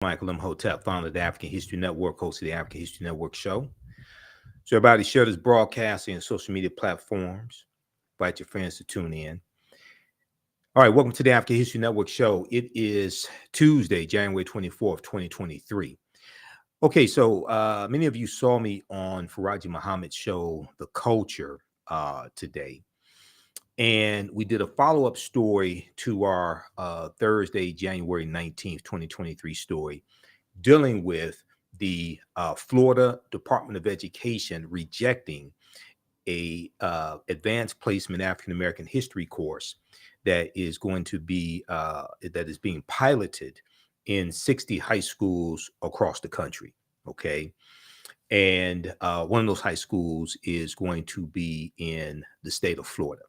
Michael Imhotep, founder of the African History Network, host of the African History Network show. So everybody share this broadcasting and social media platforms. Invite your friends to tune in. All right, welcome to the African History Network show. It is Tuesday, January 24th, 2023. Okay, so many of you saw me on Faraji Muhammad's show, The Culture, today. And we did a follow-up story to our Thursday, January 19th, 2023 story dealing with the Florida Department of Education rejecting a advanced placement African American history course that is going to be that is being piloted in 60 high schools across the country. Okay. And one of those high schools is going to be in the state of Florida.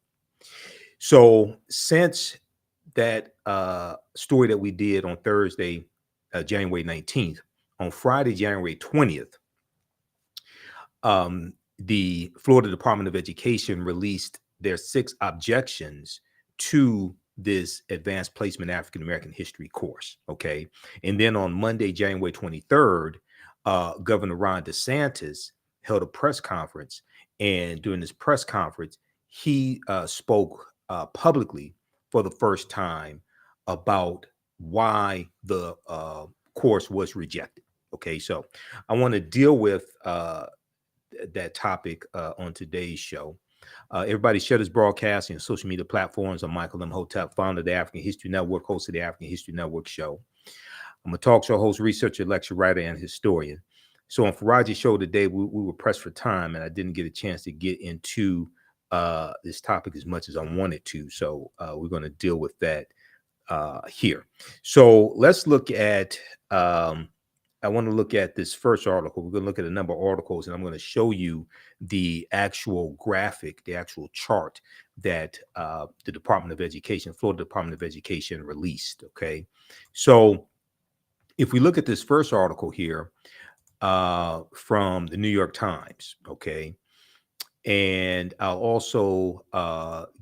So since that story that we did on Thursday, January 19th, on Friday, January 20th, the Florida Department of Education released their 6 objections to this advanced placement African American history course. Okay. And then on Monday, January 23rd, Governor Ron DeSantis held a press conference. And during this press conference, he spoke publicly for the first time about why the course was rejected. Okay. So I want to deal with that topic on today's show. Everybody share this broadcast and social media platforms. I'm Michael Imhotep, founder of the African History Network, host of the African History Network show. I'm a talk show host, researcher, lecturer, writer, and historian. So on Faraji's show today, we were pressed for time, and I didn't get a chance to get into this topic as much as I wanted to. So we're going to deal with that here. So let's look at I want to look at this first article. We're going to look at a number of articles, and I'm going to show you the actual graphic, the actual chart that the Department of Education, Florida Department of Education released. Okay. So if we look at this first article here from the New York Times, okay, and I'll also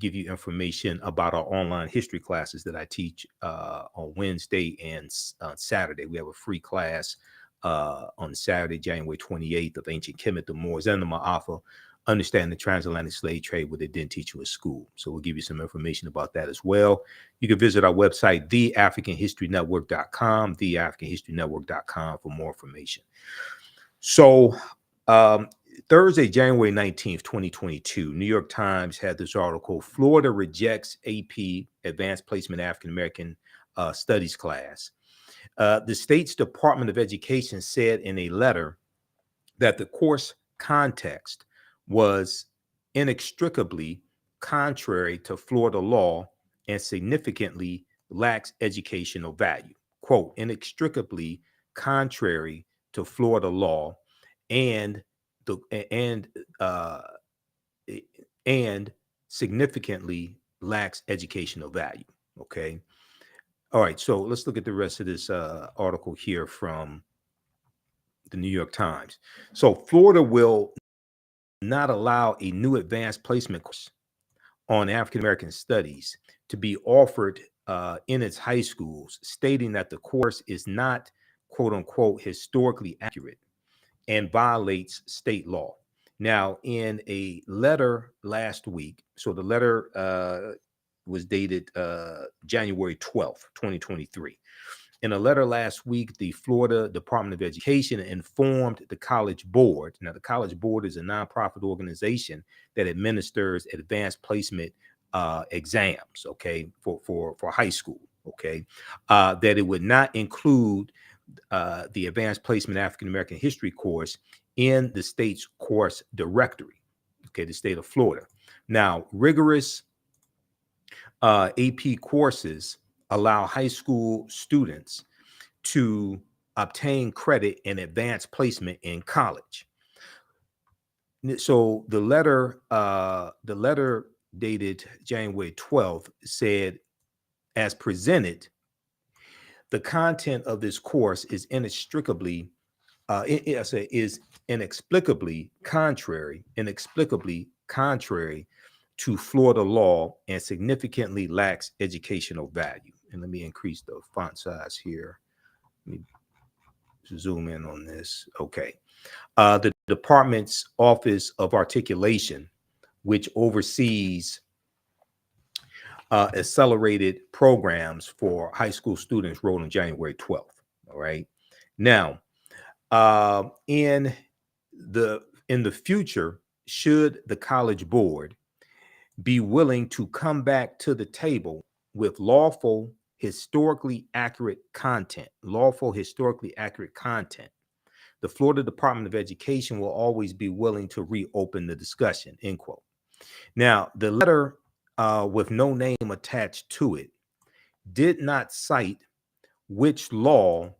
give you information about our online history classes that I teach on Wednesday and Saturday. We have a free class on Saturday, January 28th, of Ancient Kemet, the Moors, and the Ma'afa, Understanding the Transatlantic Slave Trade, what they didn't teach you at school. So we'll give you some information about that as well. You can visit our website, TheAHNShow.com, TheAHNShow.com for more information. So Thursday, January 19th, 2022, New York Times had this article, Florida rejects AP Advanced Placement African American Studies class. The state's Department of Education said in a letter that the course context was inextricably contrary to Florida law and significantly lacks educational value. Quote, inextricably contrary to Florida law and significantly lacks educational value. Okay. All right. So let's look at the rest of this article here from the New York Times. So Florida will not allow a new advanced placement course on African American studies to be offered in its high schools, stating that the course is not, quote unquote, historically accurate and violates state law. Now, in a letter last week, so the letter was dated January 12th, 2023. In a letter last week, the Florida Department of Education informed the College Board. Now, the College Board is a nonprofit organization that administers advanced placement exams, okay, for high school, okay, that it would not include the Advanced Placement African American History course in the state's course directory, okay, the state of Florida. Now, rigorous AP courses allow high school students to obtain credit in advanced placement in college. So the letter dated January 12th said, as presented, the content of this course is inexplicably contrary to Florida law and significantly lacks educational value. And let me increase the font size here. Let me zoom in on this. Okay. The department's Office of Articulation, which oversees accelerated programs for high school students, rolled on January 12th. All right. Now, in the future, should the College Board be willing to come back to the table with lawful, historically accurate content, the Florida Department of Education will always be willing to reopen the discussion, end quote. Now, the letter with no name attached to it did not cite which law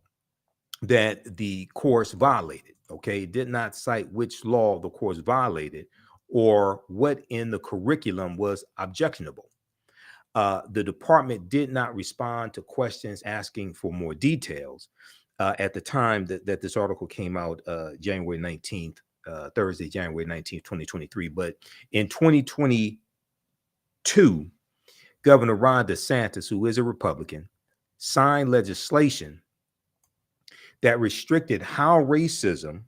that the course violated, okay? It did not cite which law the course violated or what in the curriculum was objectionable. The department did not respond to questions asking for more details at the time that this article came out, January 19th, Thursday, January 19th, 2023. But in 2022, Governor Ron DeSantis, who is a Republican, signed legislation that restricted how racism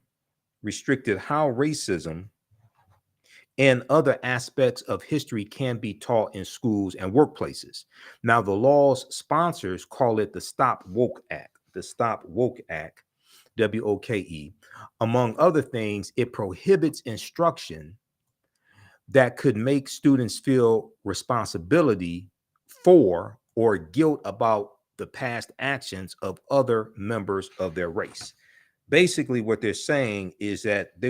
and other aspects of history can be taught in schools and workplaces. Now, the law's sponsors call it the Stop Woke Act, WOKE. Among other things, it prohibits instruction that could make students feel responsibility for or guilt about the past actions of other members of their race. Basically, what they're saying is that they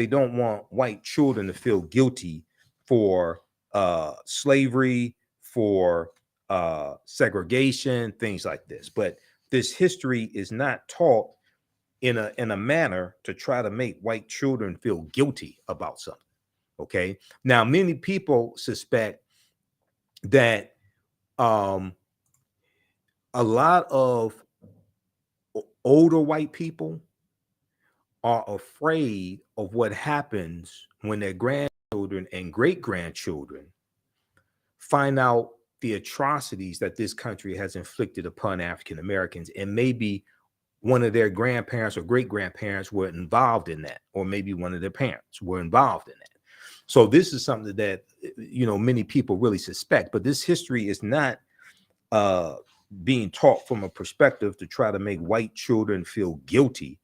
don't want white children to feel guilty for slavery, for segregation, things like this. But this history is not taught in a manner to try to make white children feel guilty about something. Okay. Now, many people suspect that a lot of older white people are afraid of what happens when their grandchildren and great-grandchildren find out the atrocities that this country has inflicted upon African Americans, and maybe one of their grandparents or great-grandparents were involved in that, or maybe one of their parents were involved in that. So this is something that, many people really suspect, but this history is not being taught from a perspective to try to make white children feel guilty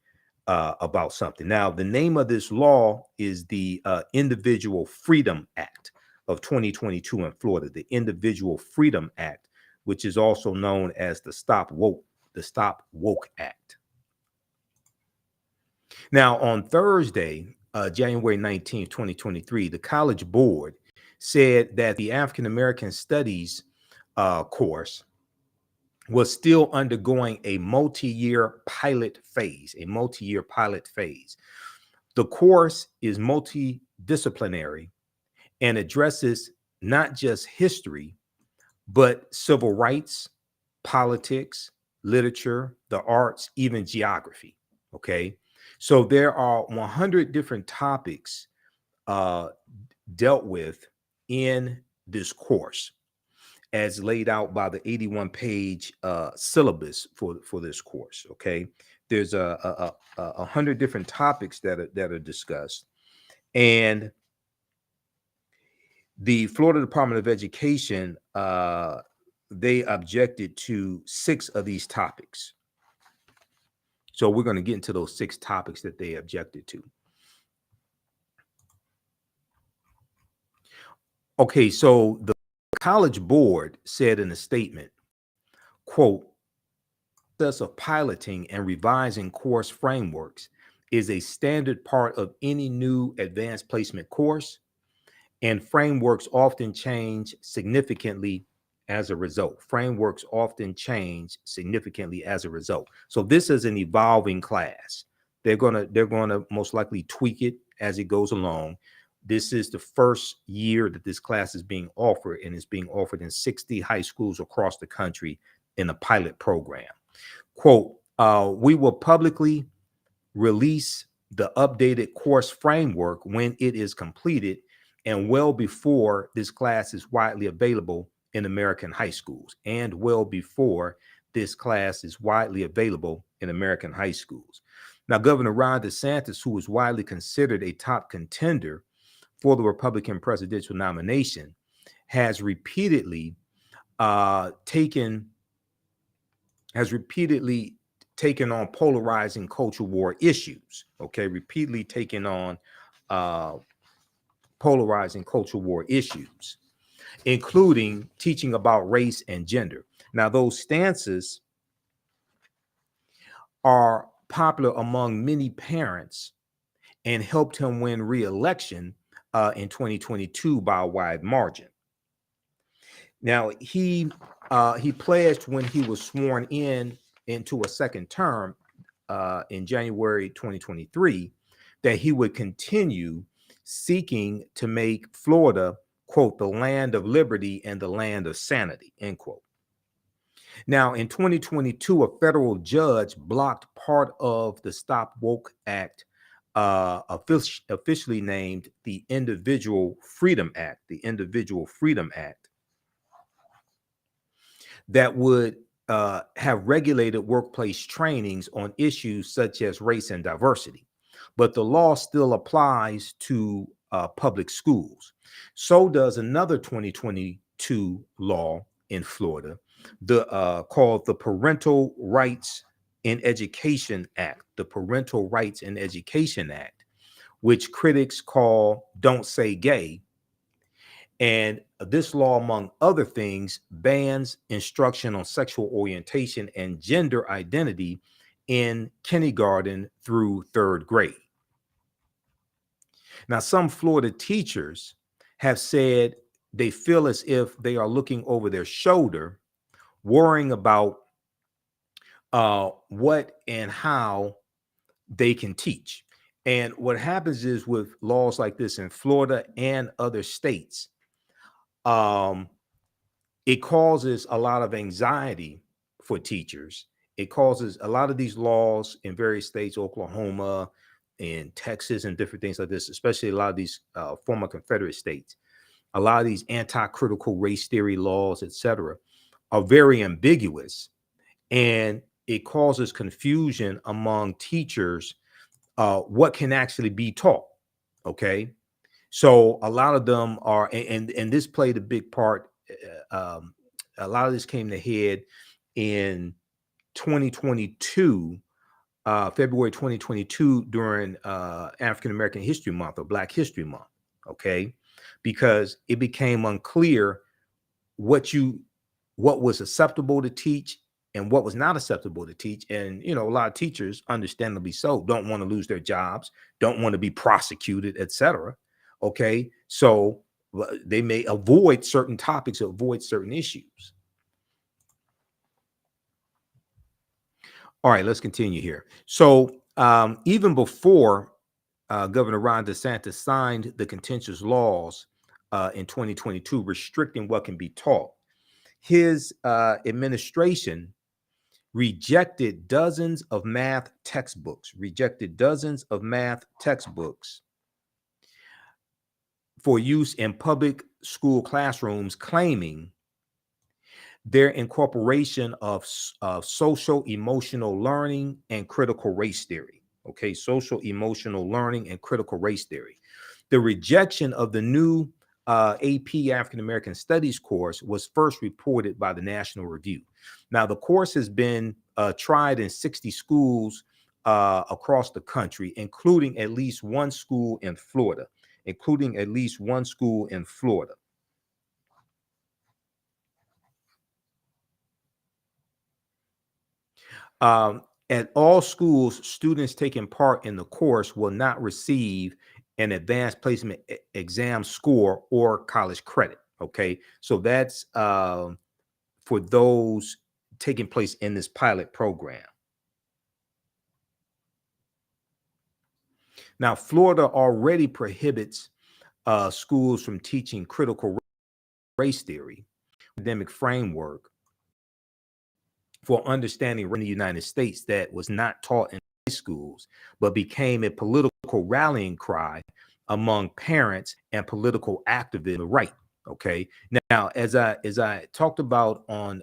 about something. Now, the name of this law is the Individual Freedom Act of 2022 in Florida, the Individual Freedom Act, which is also known as the Stop Woke Act. Now, on Thursday, January 19th, 2023, the College Board said that the African American Studies course was still undergoing a multi-year pilot phase. The course is multidisciplinary and addresses not just history, but civil rights, politics, literature, the arts, even geography. Okay. So there are 100 different topics dealt with in this course, as laid out by the 81-page syllabus for this course. Okay, there's 100 different topics that are discussed, and the Florida Department of Education they objected to 6 of these topics. So we're going to get into those 6 topics that they objected to. Okay, so the College Board said in a statement, quote, "The process of piloting and revising course frameworks is a standard part of any new advanced placement course, and frameworks often change significantly as a result." So this is an evolving class. They're gonna most likely tweak it as it goes along. This is the first year that this class is being offered, and it's being offered in 60 high schools across the country in a pilot program. Quote, "We will publicly release the updated course framework when it is completed and well before this class is widely available in American high schools, and well before this class is widely available in American high schools. Now, Governor Ron DeSantis, who is widely considered a top contender for the Republican presidential nomination, has repeatedly taken on polarizing culture war issues. Okay, repeatedly taken on polarizing culture war issues, including teaching about race and gender. Now, those stances are popular among many parents and helped him win re-election in 2022 by a wide margin. Now, he pledged when he was sworn into a second term in January 2023 that he would continue seeking to make Florida, quote, the land of liberty and the land of sanity, end quote. Now, in 2022, a federal judge blocked part of the Stop Woke Act, officially named the Individual Freedom Act, that would have regulated workplace trainings on issues such as race and diversity. But the law still applies to public schools. So does another 2022 law in Florida, called the Parental Rights in Education Act, which critics call Don't Say Gay. And this law, among other things, bans instruction on sexual orientation and gender identity in kindergarten through third grade. Now, some Florida teachers have said they feel as if they are looking over their shoulder, worrying about what and how they can teach. And what happens is, with laws like this in Florida and other states, it causes a lot of anxiety for teachers. It causes a lot of these laws in various states, Oklahoma and Texas and different things like this, especially a lot of these former Confederate states. A lot of these anti-critical race theory laws, etc., are very ambiguous, and it causes confusion among teachers what can actually be taught. Okay, so a lot of them are, and this played a big part. A lot of this came to head in 2022, February 2022, during African American History Month or Black History Month. Okay, because it became unclear what was acceptable to teach and what was not acceptable to teach. And, a lot of teachers, understandably so, don't want to lose their jobs, don't want to be prosecuted, etc. Okay, so they may avoid certain topics, avoid certain issues. All right, let's continue here. So even before Governor Ron DeSantis signed the contentious laws in 2022 restricting what can be taught, his administration rejected dozens of math textbooks for use in public school classrooms, claiming their incorporation of social emotional learning and critical race theory. Okay, social emotional learning and critical race theory. The rejection of the new AP African American Studies course was first reported by the National Review. Now, the course has been tried in 60 schools across the country, including at least one school in Florida. At all schools, students taking part in the course will not receive an advanced placement exam score or college credit. Okay, so that's for those taking place in this pilot program. Now, Florida already prohibits schools from teaching critical race theory, academic framework for understanding in the United States that was not taught in high schools, but became a political rallying cry among parents and political activists on the right. Okay. Now, as I talked about on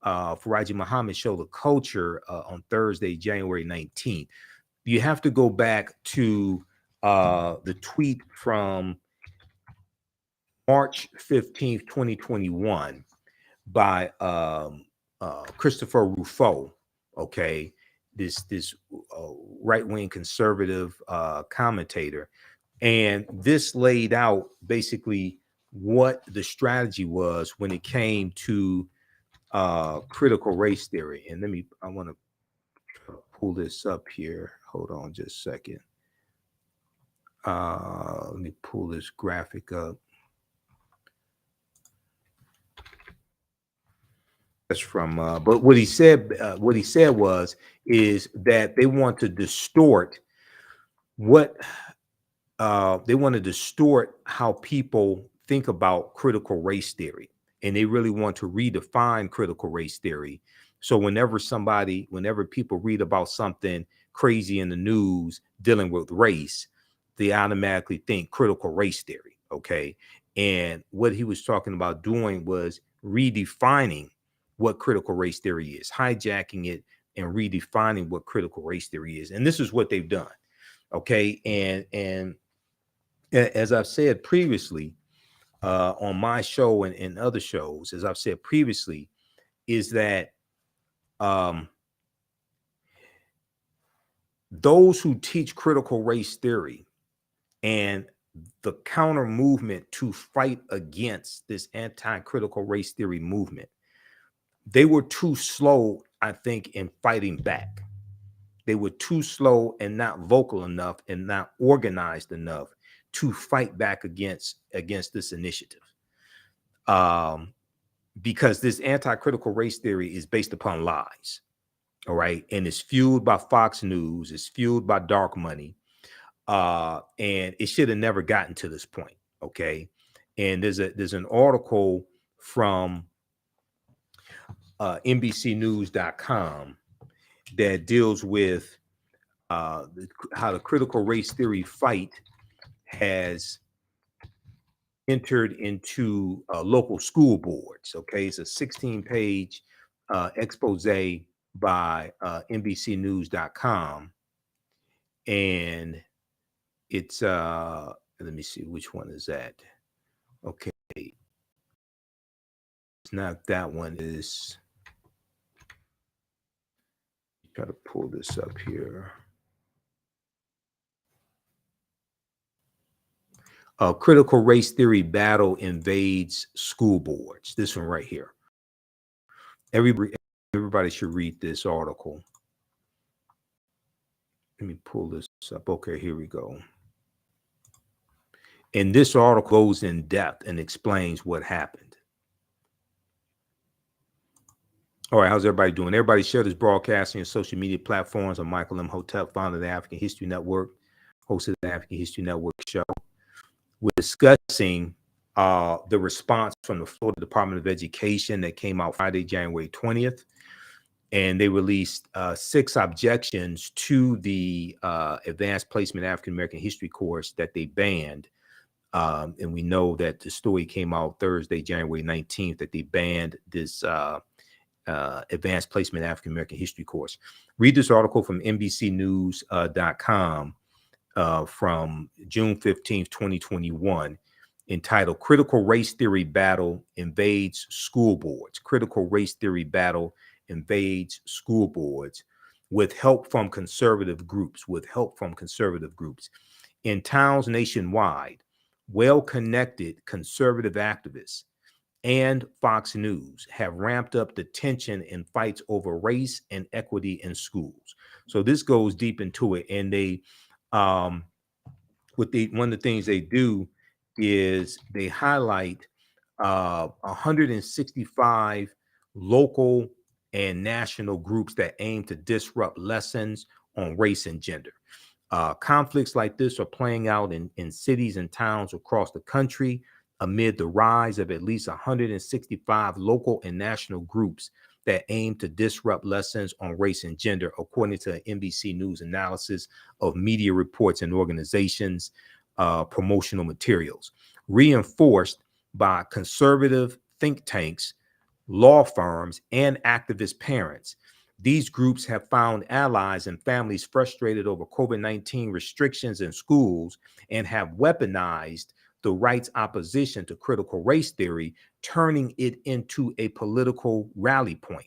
Faraji Muhammad show, The Culture, on Thursday, January 19th. You have to go back to the tweet from March 15th, 2021 by Christopher Rufo, okay, this right-wing conservative commentator. And this laid out basically what the strategy was when it came to critical race theory. And I want to pull this up here. Hold on just a second. Let me pull this graphic up. That's from, but what he said is that they want to distort how people think about critical race theory, and they really want to redefine critical race theory. So whenever people read about something crazy in the news dealing with race, they automatically think critical race theory. Okay. And what he was talking about doing was redefining what critical race theory is, hijacking it and redefining what critical race theory is. And this is what they've done. Okay. And as I've said previously, on my show and other shows, as I've said previously, is that those who teach critical race theory and the counter movement to fight against this anti-critical race theory movement, they were too slow, I think, in fighting back. They were too slow and not vocal enough and not organized enough to fight back against this initiative. Because this anti-critical race theory is based upon lies. All right. And it's fueled by Fox News. It's fueled by dark money. And it should have never gotten to this point. Okay. And there's an article from NBCnews.com that deals with how the critical race theory fight has entered into local school boards. Okay, it's a 16-page expose by NBCnews.com, and it's let me see, which one is that? Okay, it's not that one. Is try to pull this up here. Critical race theory battle invades school boards. This one right here. Everybody should read this article. Let me pull this up. Okay, here we go. And this article goes in depth and explains what happened. All right, how's everybody doing? Everybody share this broadcast on your social media platforms. I'm Michael Imhotep, founder of the African History Network, host of the African History Network show. We're discussing the response from the Florida Department of Education that came out Friday, January 20th. And they released 6 objections to the Advanced Placement African American History course that they banned. And we know that the story came out Thursday, January 19th, that they banned this Advanced Placement African American History course. Read this article from NBCnews.com from June 15th, 2021, entitled Critical Race Theory Battle Invades School Boards. Critical Race Theory Battle invades school boards with help from conservative groups. In towns nationwide, well-connected conservative activists and Fox News have ramped up the tension in fights over race and equity in schools. So this goes deep into it. And they, one of the things they do is they highlight 165 local and national groups that aim to disrupt lessons on race and gender. Conflicts like this are playing out in cities and towns across the country amid the rise of at least 165 local and national groups that aim to disrupt lessons on race and gender, according to NBC News analysis of media reports and organizations' promotional materials, reinforced by conservative think tanks law firms, and activist parents. These groups have found allies and families frustrated over COVID-19 restrictions in schools and have weaponized the right's opposition to critical race theory, turning it into a political rally point,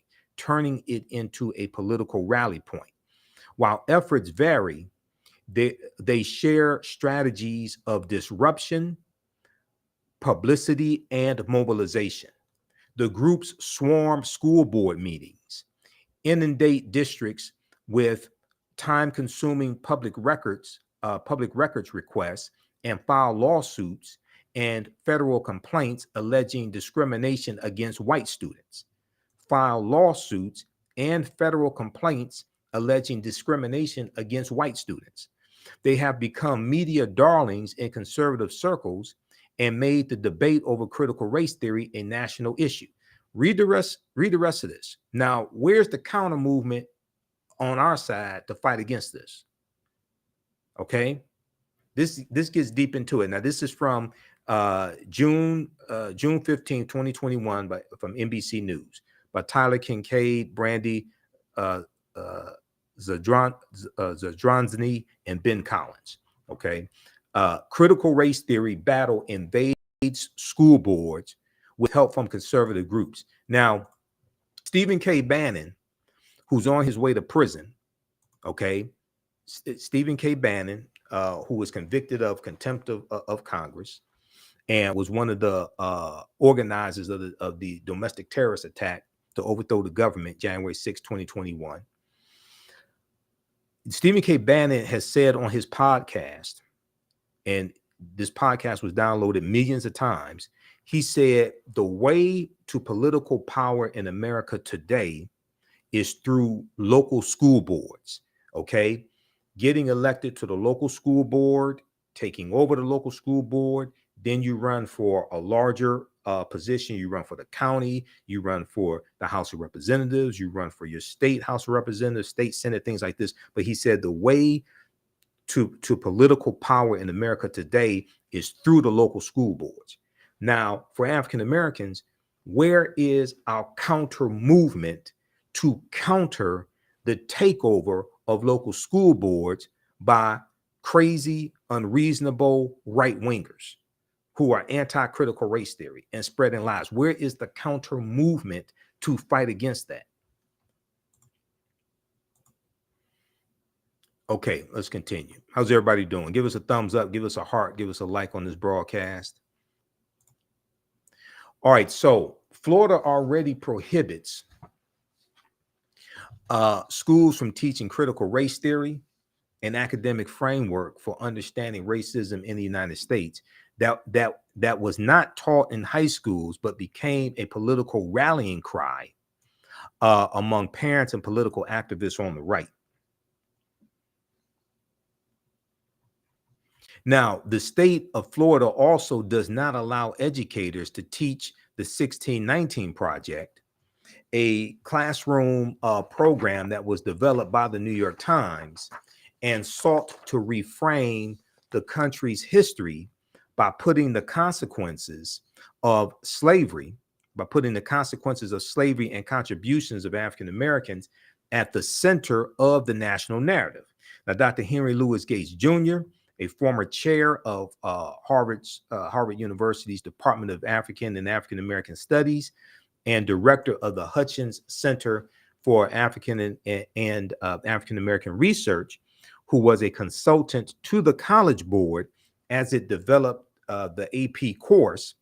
While efforts vary, they share strategies of disruption, publicity, and mobilization. The groups swarm school board meetings, inundate districts with time-consuming public records requests, and file lawsuits and federal complaints alleging discrimination against white students. File lawsuits and federal complaints alleging discrimination against white students. They have become media darlings in conservative circles and made the debate over critical race theory a national issue. Read the rest of this. Now, where's the counter movement on our side to fight against this? Okay. This gets deep into it. Now, this is from June 15, 2021 from NBC News by Tyler Kincaid, Brandy Zadrozny, and Ben Collins. Okay. Critical race theory battle invades school boards with help from conservative groups. Now, Stephen K. Bannon, who's on his way to prison, okay, Stephen K. Bannon, who was convicted of contempt of Congress and was one of the organizers of the domestic terrorist attack to overthrow the government, January 6, 2021. Stephen K. Bannon has said on his podcast, and this podcast was downloaded millions of times, he said the way to political power in America today is through local school boards, okay? Getting elected to the local school board, taking over the local school board, then you run for a larger position. You run for the county, you run for the House of Representatives, you run for your state House of Representatives, state Senate, things like this. But he said the way to political power in America today is through the local school boards. Now, for African Americans, where is our counter movement to counter the takeover of local school boards by crazy, unreasonable right wingers who are anti-critical race theory and spreading lies? Where is the counter movement to fight against that? Okay, let's continue. How's everybody doing? Give us a thumbs up, give us a heart, give us a like on this broadcast. All right, so Florida already prohibits schools from teaching critical race theory, an academic framework for understanding racism in the United States that was not taught in high schools, but became a political rallying cry among parents and political activists on the right. Now, the state of Florida also does not allow educators to teach the 1619 Project, a classroom program that was developed by the New York Times and sought to reframe the country's history by putting the consequences of slavery, and contributions of African Americans at the center of the national narrative. Now, Dr. Henry Louis Gates Jr., a former chair of Harvard University's Department of African and African American Studies and director of the Hutchins Center for African and African American Research, who was a consultant to the College Board as it developed the AP course,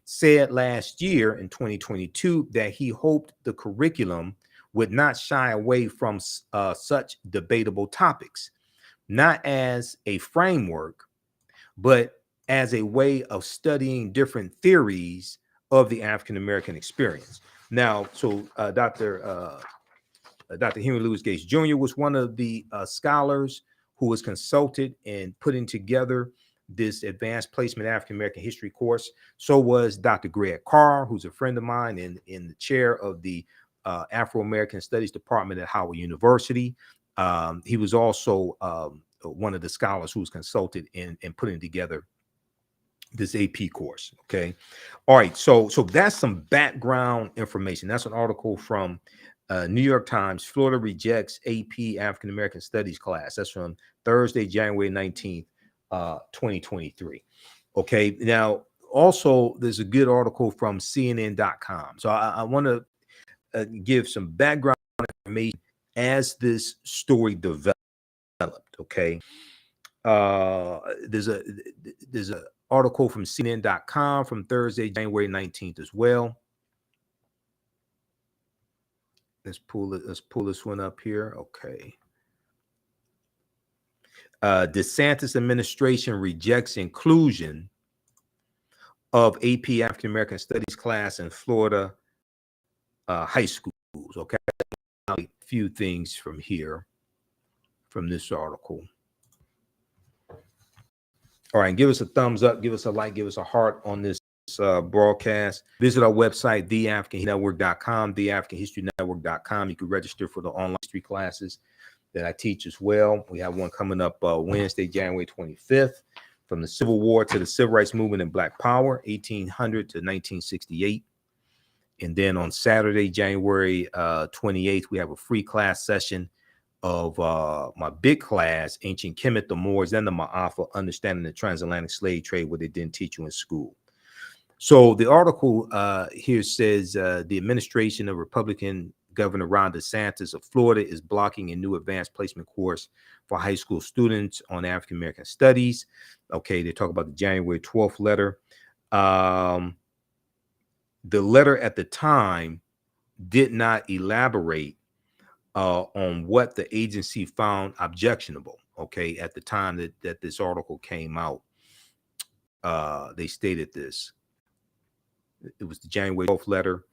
said last year in 2022 that he hoped the curriculum would not shy away from such debatable topics, not as a framework, but as a way of studying different theories of the African American experience. Now, so Dr. Henry Louis Gates Jr. was one of the scholars who was consulted in putting together this advanced placement African American history course. So was Dr. Greg Carr, who's a friend of mine and in the chair of the Afro-American Studies Department at Howard University. He was also one of the scholars who was consulted in putting together this AP course. Okay. All right. So that's some background information. That's an article from New York Times. Florida rejects AP African American Studies class. That's from Thursday, January 19th, 2023. Okay. Now, also, there's a good article from CNN.com. So I want to give some background information as this story developed. Okay. There's a article from CNN.com from Thursday, January 19th as well. Let's pull this one up here. Okay. DeSantis administration rejects inclusion of AP African American Studies class in Florida high schools. Okay. A few things from here, from this article. All right, give us a thumbs up, give us a like, give us a heart on this broadcast. Visit our website, TheAHNShow.com, TheAHNShow.com. You can register for the online history classes that I teach as well. We have one coming up Wednesday, January 25th, from the Civil War to the Civil Rights Movement and Black Power, 1800 to 1968. And then on Saturday, January 28th, we have a free class session of my big class, Ancient Kemet, the Moors, and the Ma'afa, Understanding the Transatlantic Slave Trade, what they didn't teach you in school. So the article here says the administration of Republican Governor Ron DeSantis of Florida is blocking a new advanced placement course for high school students on African American Studies. Okay, they talk about the January 12th letter. The letter at the time did not elaborate on what the agency found objectionable. Okay, at the time that this article came out, they stated this. It was the January 12th letter.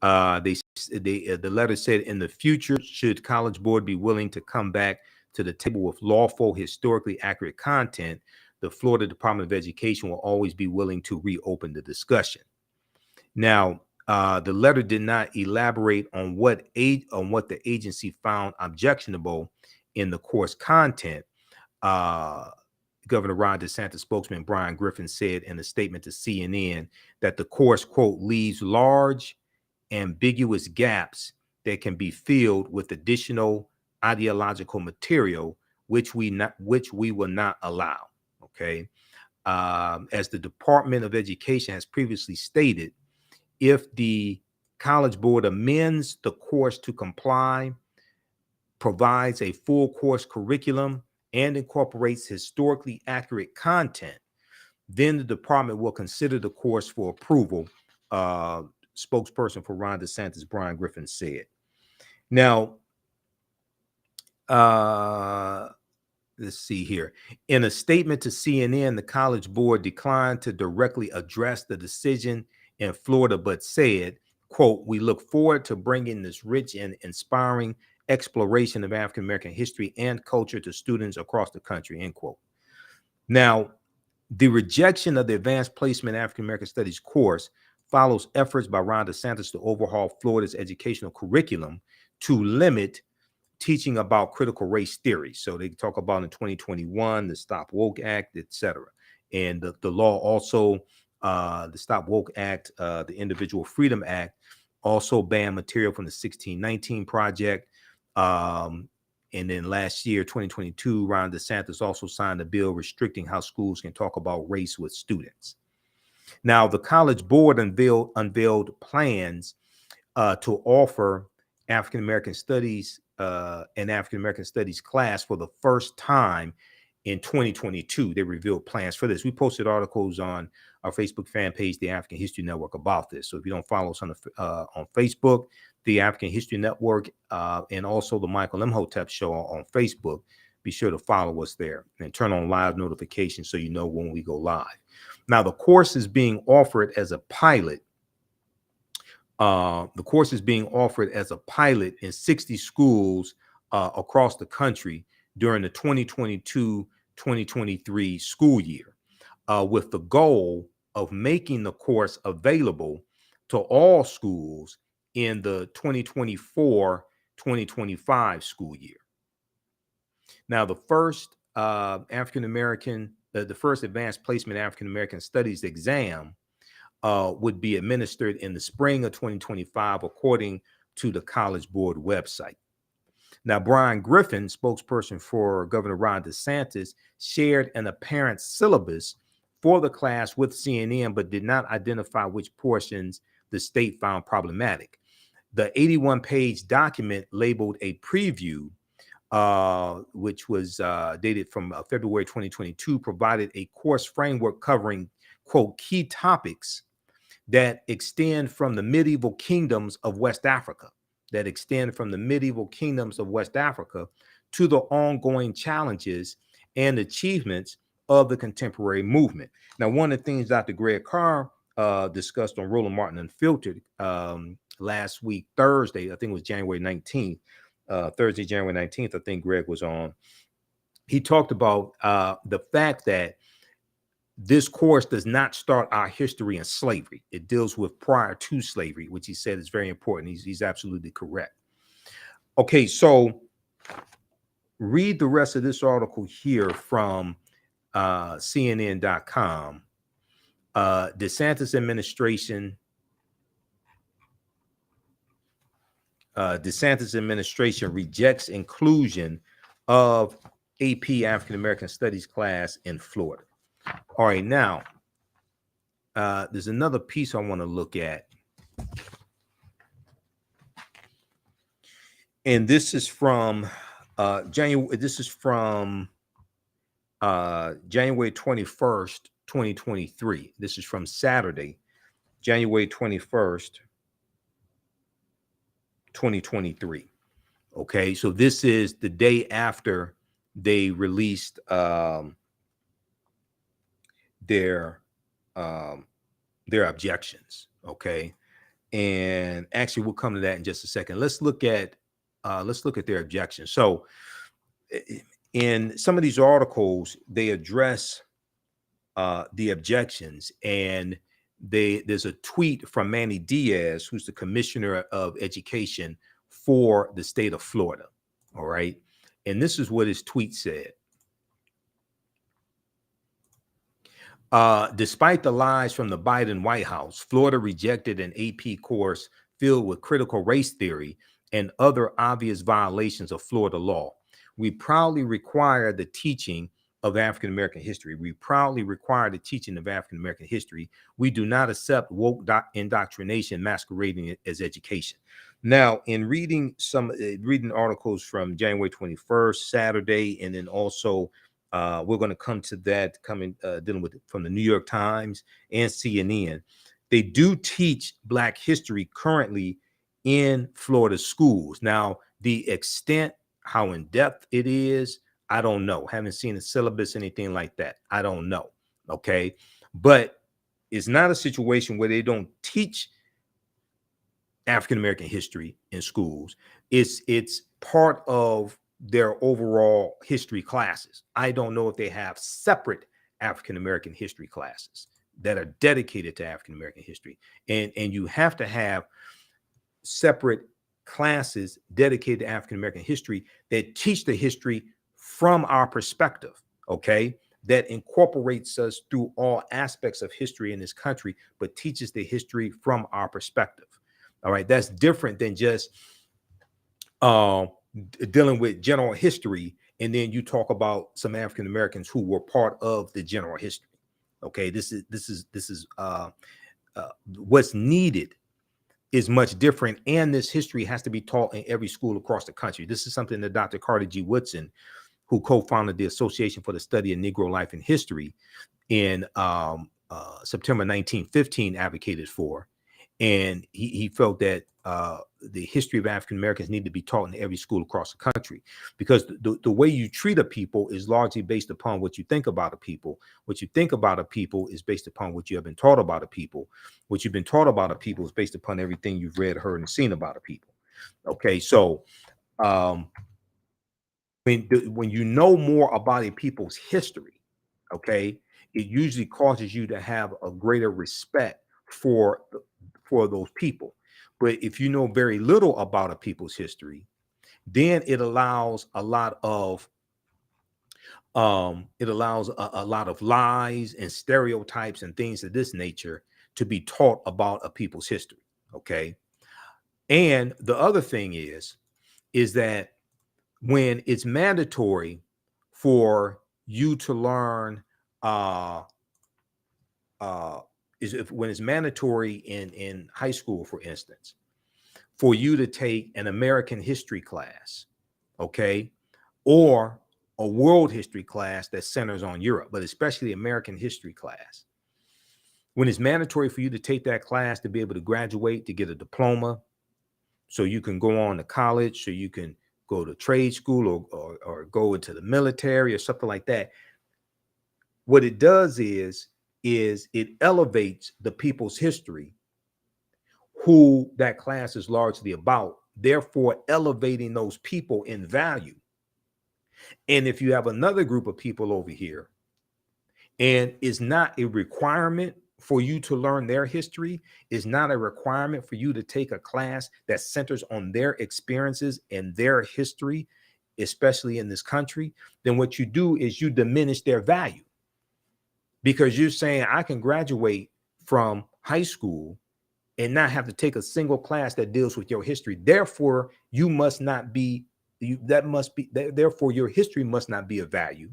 The letter said, in the future, should College Board be willing to come back to the table with lawful, historically accurate content, the Florida Department of Education will always be willing to reopen the discussion. Now, the letter did not elaborate on what the agency found objectionable in the course content. Governor Ron DeSantis spokesman Brian Griffin said in a statement to CNN that the course, quote, leaves large ambiguous gaps that can be filled with additional ideological material, which we will not allow. Okay. As the Department of Education has previously stated, if the College Board amends the course to comply, provides a full course curriculum, and incorporates historically accurate content, then the department will consider the course for approval, spokesperson for Ron DeSantis, Brian Griffin, said. Now, let's see here. In a statement to CNN, the College Board declined to directly address the decision in Florida, but said, quote, we look forward to bringing this rich and inspiring exploration of African American history and culture to students across the country, end quote. Now, the rejection of the Advanced Placement African American Studies course follows efforts by Ron DeSantis to overhaul Florida's educational curriculum to limit teaching about critical race theory. So they talk about in 2021, the Stop Woke Act, etc. And the law also, the Stop Woke Act, the Individual Freedom Act, also banned material from the 1619 Project. And then last year, 2022, Ron DeSantis also signed a bill restricting how schools can talk about race with students. Now, the College Board unveiled plans to offer African American Studies and African American Studies class for the first time in 2022. They revealed plans for this. We posted articles on our Facebook fan page, the African History Network, about this. So if you don't follow us on Facebook, the African History Network, and also the Michael Imhotep Show on Facebook, be sure to follow us there and turn on live notifications so you know when we go live. Now, the course is being offered as a pilot. The course is being offered as a pilot in 60 schools across the country during the 2022-2023 school year, with the goal of making the course available to all schools in the 2024-2025 school year. Now, the first African American the first advanced placement African American studies exam would be administered in the spring of 2025, according to the College Board website. Now, Brian Griffin, spokesperson for Governor Ron DeSantis, shared an apparent syllabus for the class with CNN, but did not identify which portions the state found problematic. The 81-page document labeled a preview, which was dated from February 2022, provided a course framework covering, quote, key topics that extend from the medieval kingdoms of West Africa, to the ongoing challenges and achievements of the contemporary movement. Now, one of the things Dr. Greg Carr discussed on Roland Martin Unfiltered last week, Thursday, I think it was January 19th, Thursday, January 19th, I think Greg was on. He talked about the fact that this course does not start our history in slavery. It deals with prior to slavery, which he said is very important. He's absolutely correct. Okay, so read the rest of this article here from CNN.com. DeSantis administration rejects inclusion of AP African American Studies class in Florida. All right, now there's another piece I want to look at, and this is from January. This is from January 21st, 2023. This is from Saturday, January 21st, 2023. Okay, so this is the day after they released their objections. Okay, and actually we'll come to that in just a second. Let's look at their objections. So in some of these articles, they address the objections, and there's a tweet from Manny Diaz, who's the commissioner of education for the state of Florida. All right, and this is what his tweet said. Despite the lies from the Biden White House, Florida rejected an AP course filled with critical race theory and other obvious violations of Florida law. We proudly require the teaching of African American history. We do not accept woke indoctrination masquerading as education. Now, in reading articles from January 21st, Saturday, and then also we're going to come to that dealing with it from the New York Times and CNN. They do teach Black history currently in Florida schools. Now, the extent, how in depth it is, I don't know. Haven't seen a syllabus, anything like that. I don't know. Okay. But it's not a situation where they don't teach African American history in schools. It's part of their overall history classes. I don't know if they have separate African American history classes that are dedicated to African American history. And you have to have separate classes dedicated to African American history that teach the history from our perspective, okay? That incorporates us through all aspects of history in this country, but teaches the history from our perspective. All right, that's different than just dealing with general history, and then you talk about some African Americans who were part of the general history. Okay, this is what's needed is much different, and this history has to be taught in every school across the country. This is something that Dr. Carter G. Woodson, who co-founded the Association for the Study of Negro Life and History in September 1915, advocated for. And he felt that the history of African Americans need to be taught in every school across the country, because the way you treat a people is largely based upon what you think about a people. What you think about a people is based upon what you have been taught about a people. What you've been taught about a people is based upon everything you've read, heard, and seen about a people. Okay, so when you know more about a people's history, okay, it usually causes you to have a greater respect for those people. But if you know very little about a people's history, then it allows a lot of It allows a lot of lies and stereotypes and things of this nature to be taught about a people's history. Okay. And the other thing is that when it's mandatory for you to learn, uh, uh, when it's mandatory in high school, for instance, for you to take an American history class, okay, or a world history class that centers on Europe, but especially American history class. When it's mandatory for you to take that class to be able to graduate, to get a diploma, so you can go on to college, so you can go to trade school or go into the military or something like that. What it does is it elevates the people's history who that class is largely about, therefore elevating those people in value. And if you have another group of people over here, and it's not a requirement for you to learn their history, is not a requirement for you to take a class that centers on their experiences and their history, especially in this country, then what you do is you diminish their value, because you're saying I can graduate from high school and not have to take a single class that deals with your history. Therefore, you must not be, therefore your history must not be of value.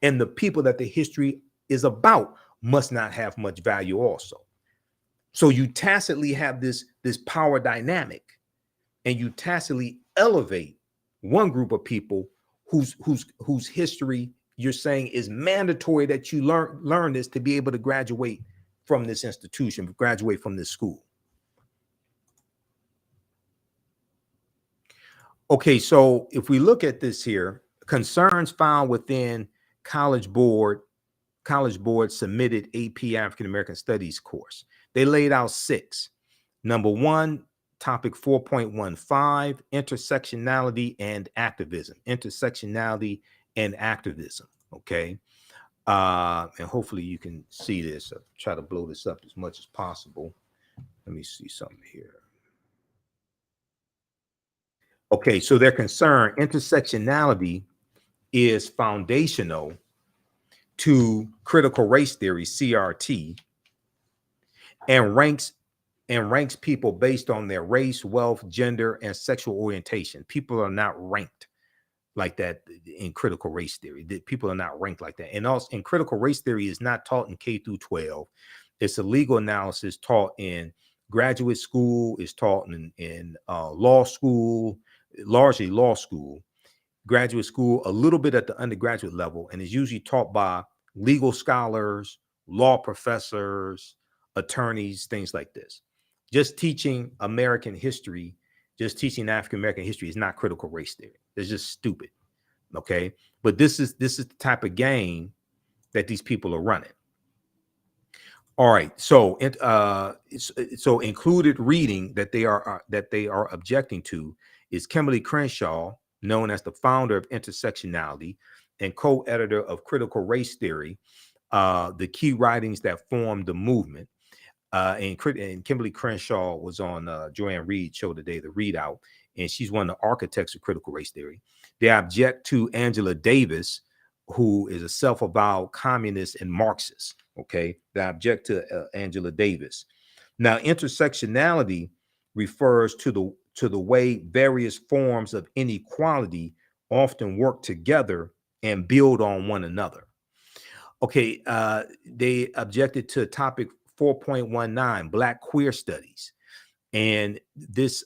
And the people that the history is about must not have much value also. So you tacitly have this power dynamic, and you tacitly elevate one group of people whose history you're saying is mandatory that you learn this to be able to graduate from this institution, graduate from this school. Okay, so if we look at this here, concerns found within College Board submitted AP African American Studies course. They laid out 6. Number 1, topic 4.15, intersectionality and activism. Intersectionality and activism. Okay. And hopefully you can see this. I'll try to blow this up as much as possible. Let me see something here. Okay, so their concern, intersectionality is foundational to critical race theory, CRT, and ranks people based on their race, wealth, gender, and sexual orientation. People are not ranked like that in critical race theory. People are not ranked like that. And also in critical race theory is not taught in K through 12. It's a legal analysis taught in graduate school, is taught in law school, largely law school, graduate school, a little bit at the undergraduate level, and is usually taught by legal scholars, law professors, attorneys, things like this. Just teaching American history, just teaching African American history is not critical race theory. It's just stupid. Okay, but this is the type of game that these people are running. All right, so included reading that they are objecting to is Kimberly Crenshaw, known as the founder of intersectionality and co-editor of critical race theory, the key writings that formed the movement. And Kimberly Crenshaw was on Joanne Reed's show today, The Readout, and she's one of the architects of critical race theory. They object to Angela Davis, who is a self-avowed communist and Marxist. Okay, they object to Angela Davis. Now, intersectionality refers to the way various forms of inequality often work together and build on one another. Okay, they objected to topic 4.19, Black queer studies. And this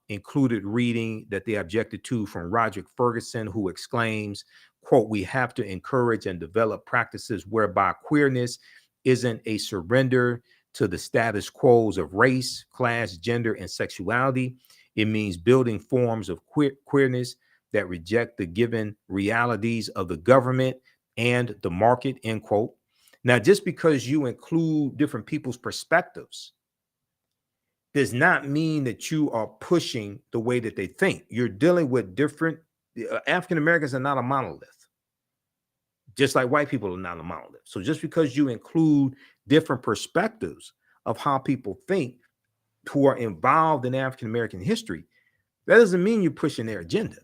included reading that they objected to from Roderick Ferguson, who exclaims, quote, "We have to encourage and develop practices whereby queerness isn't a surrender to the status quos of race, class, gender, and sexuality. It means building forms of queerness that reject the given realities of the government and the market," end quote. Now, just because you include different people's perspectives does not mean that you are pushing the way that they think. You're dealing with different, African Americans are not a monolith, just like white people are not a monolith. So just because you include different perspectives of how people think who are involved in African American history, that doesn't mean you're pushing their agenda.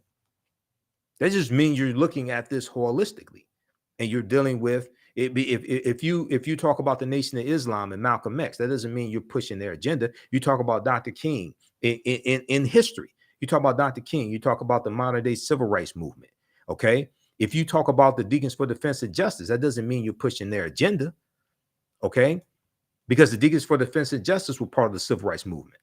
That just means you're looking at this holistically, and you're dealing with it. If you talk about the Nation of Islam and Malcolm X, that doesn't mean you're pushing their agenda. You talk about Dr. King in history. You talk about Dr. King. You talk about the modern day civil rights movement. Okay. If you talk about the Deacons for Defense of Justice, that doesn't mean you're pushing their agenda. Okay. Because the Deacons for Defense of Justice were part of the civil rights movement.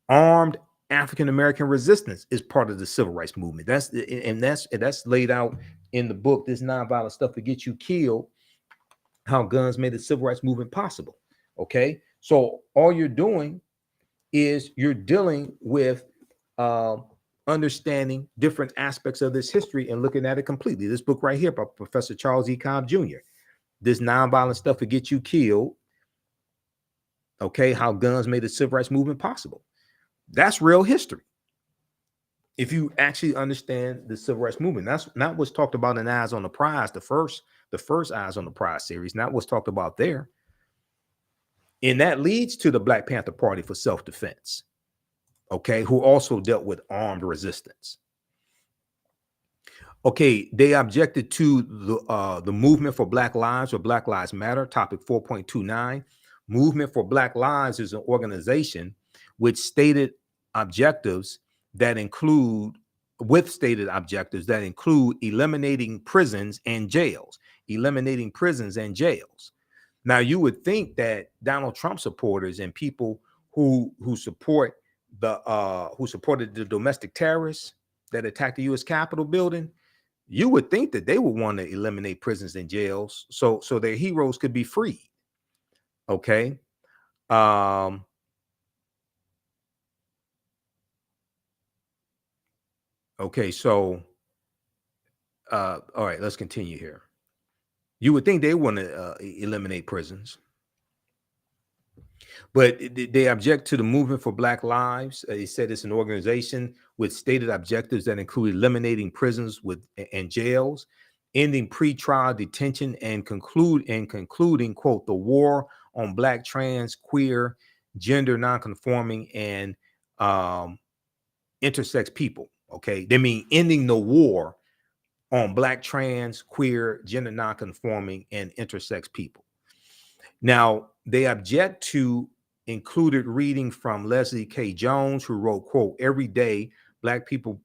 Armed African-American resistance is part of the civil rights movement. That's laid out in the book, This Nonviolent Stuff That Gets You Killed, How Guns Made the Civil Rights Movement Possible. Okay. So all you're doing is you're dealing with understanding different aspects of this history and looking at it completely. This book right here by Professor Charles E. Cobb Jr., This Nonviolent Stuff That Gets You Killed, okay, How Guns Made the Civil Rights Movement Possible. That's real history. If you actually understand the civil rights movement, that's not what's talked about in Eyes on the Prize, the first Eyes on the Prize series, not what's talked about there. And that leads to the Black Panther Party for Self-Defense, okay, who also dealt with armed resistance. Okay, they objected to the Movement for Black Lives or Black Lives Matter, topic 4.29. Movement for Black Lives is an organization with stated objectives that include eliminating prisons and jails. Now, you would think that Donald Trump supporters and people who supported the domestic terrorists that attacked the U.S. Capitol building, you would think that they would want to eliminate prisons and jails so their heroes could be freed. Okay. Okay, so all right, let's continue here. You would think they want to eliminate prisons, but they object to the Movement for Black Lives. They said it's an organization with stated objectives that include eliminating prisons and jails, ending pretrial detention, and concluding, quote, the war on Black, trans, queer, gender nonconforming, and intersex people. Okay, they mean ending the war on Black, trans, queer, gender nonconforming, and intersex people. Now, they object to included reading from Leslie K. Jones, who wrote, quote, every day Black people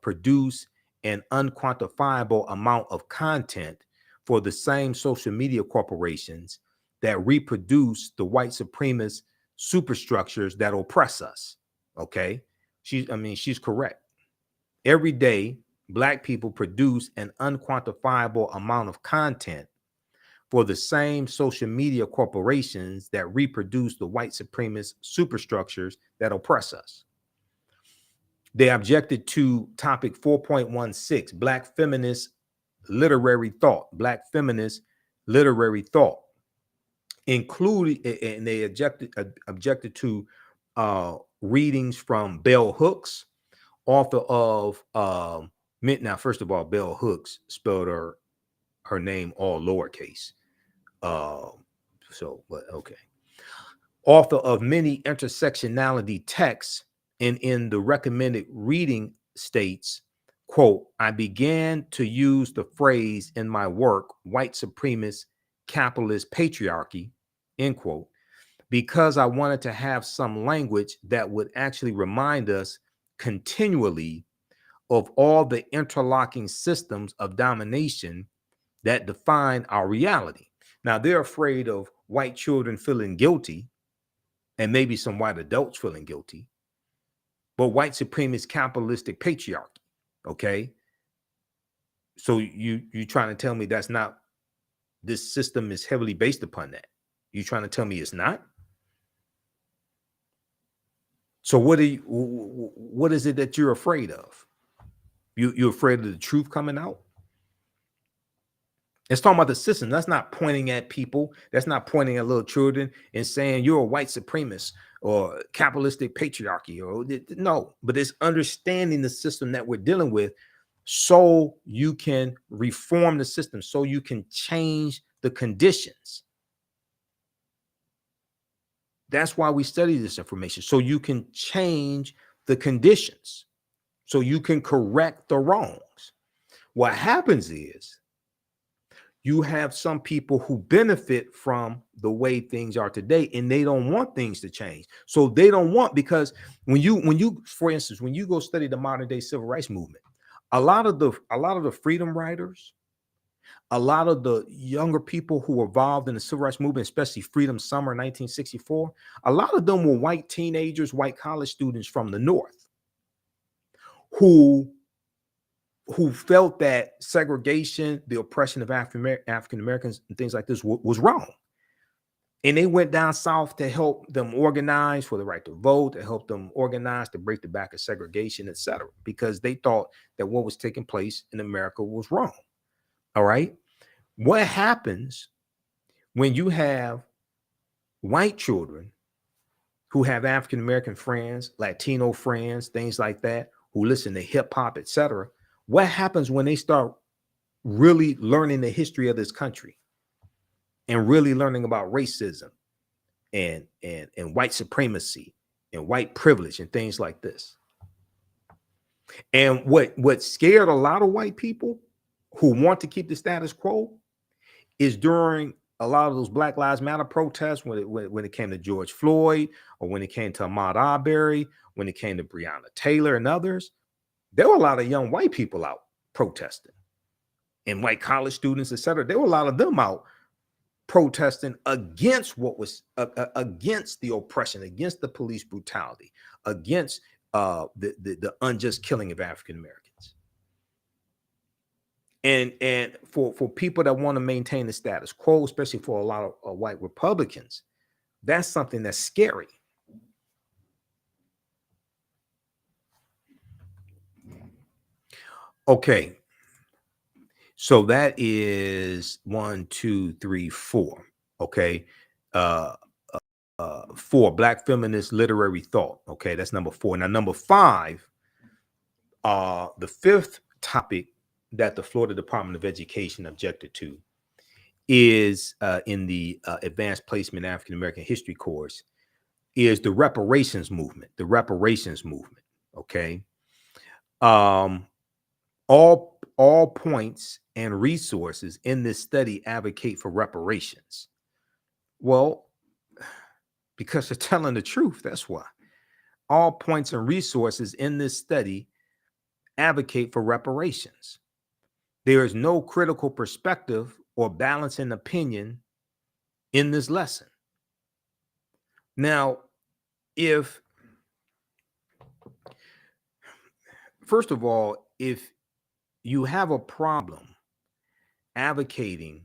produce an unquantifiable amount of content for the same social media corporations that reproduce the white supremacist superstructures that oppress us. Okay, she's correct. Every day, Black people produce an unquantifiable amount of content for the same social media corporations that reproduce the white supremacist superstructures that oppress us. They objected to topic 4.16, Black feminist literary thought, including, and they objected to readings from Bell Hooks, author of now, first of all, Bell Hooks spelled her name all lowercase. But okay. Author of many intersectionality texts, and in the recommended reading states, quote, I began to use the phrase in my work, white supremacist capitalist patriarchy, end quote, because I wanted to have some language that would actually remind us continually of all the interlocking systems of domination that define our reality. Now, they're afraid of white children feeling guilty and maybe some white adults feeling guilty, but white supremacist capitalistic patriarchy, okay? So you trying to tell me that's not, this system is heavily based upon that? You trying to tell me it's not? So what is it that you're afraid of? You're afraid of the truth coming out? It's talking about the system. That's not pointing at people. That's not pointing at little children and saying you're a white supremacist or capitalistic patriarchy. Or no, but it's understanding the system that we're dealing with so you can reform the system, so you can change the conditions. That's why we study this information, so you can change the conditions, so you can correct the wrongs. What happens is you have some people who benefit from the way things are today, and they don't want things to change. So they don't want, because when you, for instance, when you go study the modern day civil rights movement, a lot of the freedom writers, a lot of the younger people who were involved in the civil rights movement, especially Freedom Summer 1964, a lot of them were white teenagers, white college students from the North who felt that segregation, the oppression of African Americans and things like this was wrong. And they went down south to help them organize for the right to vote, to help them organize to break the back of segregation, etc., because they thought that what was taking place in America was wrong. All right. What happens when you have white children who have African American friends, Latino friends, things like that, who listen to hip hop, etc.? What happens when they start really learning the history of this country and really learning about racism and white supremacy and white privilege and things like this? And what scared a lot of white people who want to keep the status quo is during a lot of those Black Lives Matter protests, when it came to George Floyd, or when it came to Ahmaud Arbery, when it came to Breonna Taylor and others, there were a lot of young white people out protesting, and white college students, etc. There were a lot of them out protesting against what was against the oppression, against the police brutality, against the unjust killing of African Americans. And for people that want to maintain the status quo, especially for a lot of white Republicans, that's something that's scary. Okay. So that is 1, 2, 3, 4. Okay. 4, Black feminist literary thought. Okay, that's number 4. Now, number 5, the 5th topic that the Florida Department of Education objected to is in the advanced placement African American history course, is the reparations movement. The reparations movement. Okay. All points and resources in this study advocate for reparations. Well, because they're telling the truth. That's why. All points and resources in this study advocate for reparations. There is no critical perspective or balancing opinion in this lesson. Now, first of all, if you have a problem advocating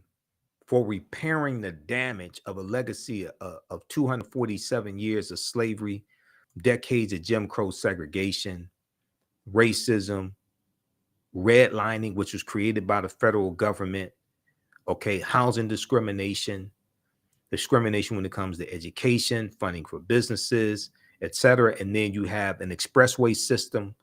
for repairing the damage of a legacy of 247 years of slavery, decades of Jim Crow segregation, racism, redlining, which was created by the federal government, okay, housing discrimination when it comes to education, funding for businesses, etc. And then you have an expressway system,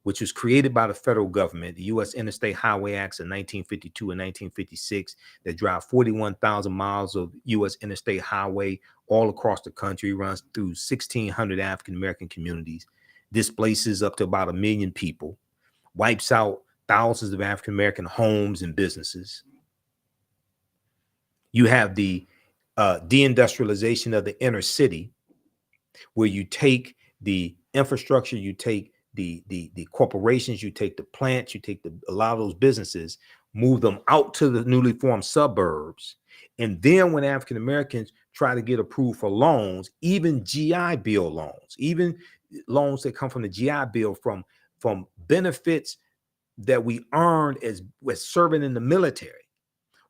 which was created by the federal government, the U.S. Interstate Highway Acts of 1952 and 1956, that drive 41,000 miles of U.S. interstate highway all across the country, runs through 1,600 African-American communities, displaces up to about 1 million people, wipes out thousands of African-American homes and businesses. You have the deindustrialization of the inner city, where you take the infrastructure, you take the corporations, you take the plants, you take a lot of those businesses, move them out to the newly formed suburbs. And then when African Americans try to get approved for loans, even GI Bill loans, even loans that come from the GI Bill from benefits that we earned as serving in the military,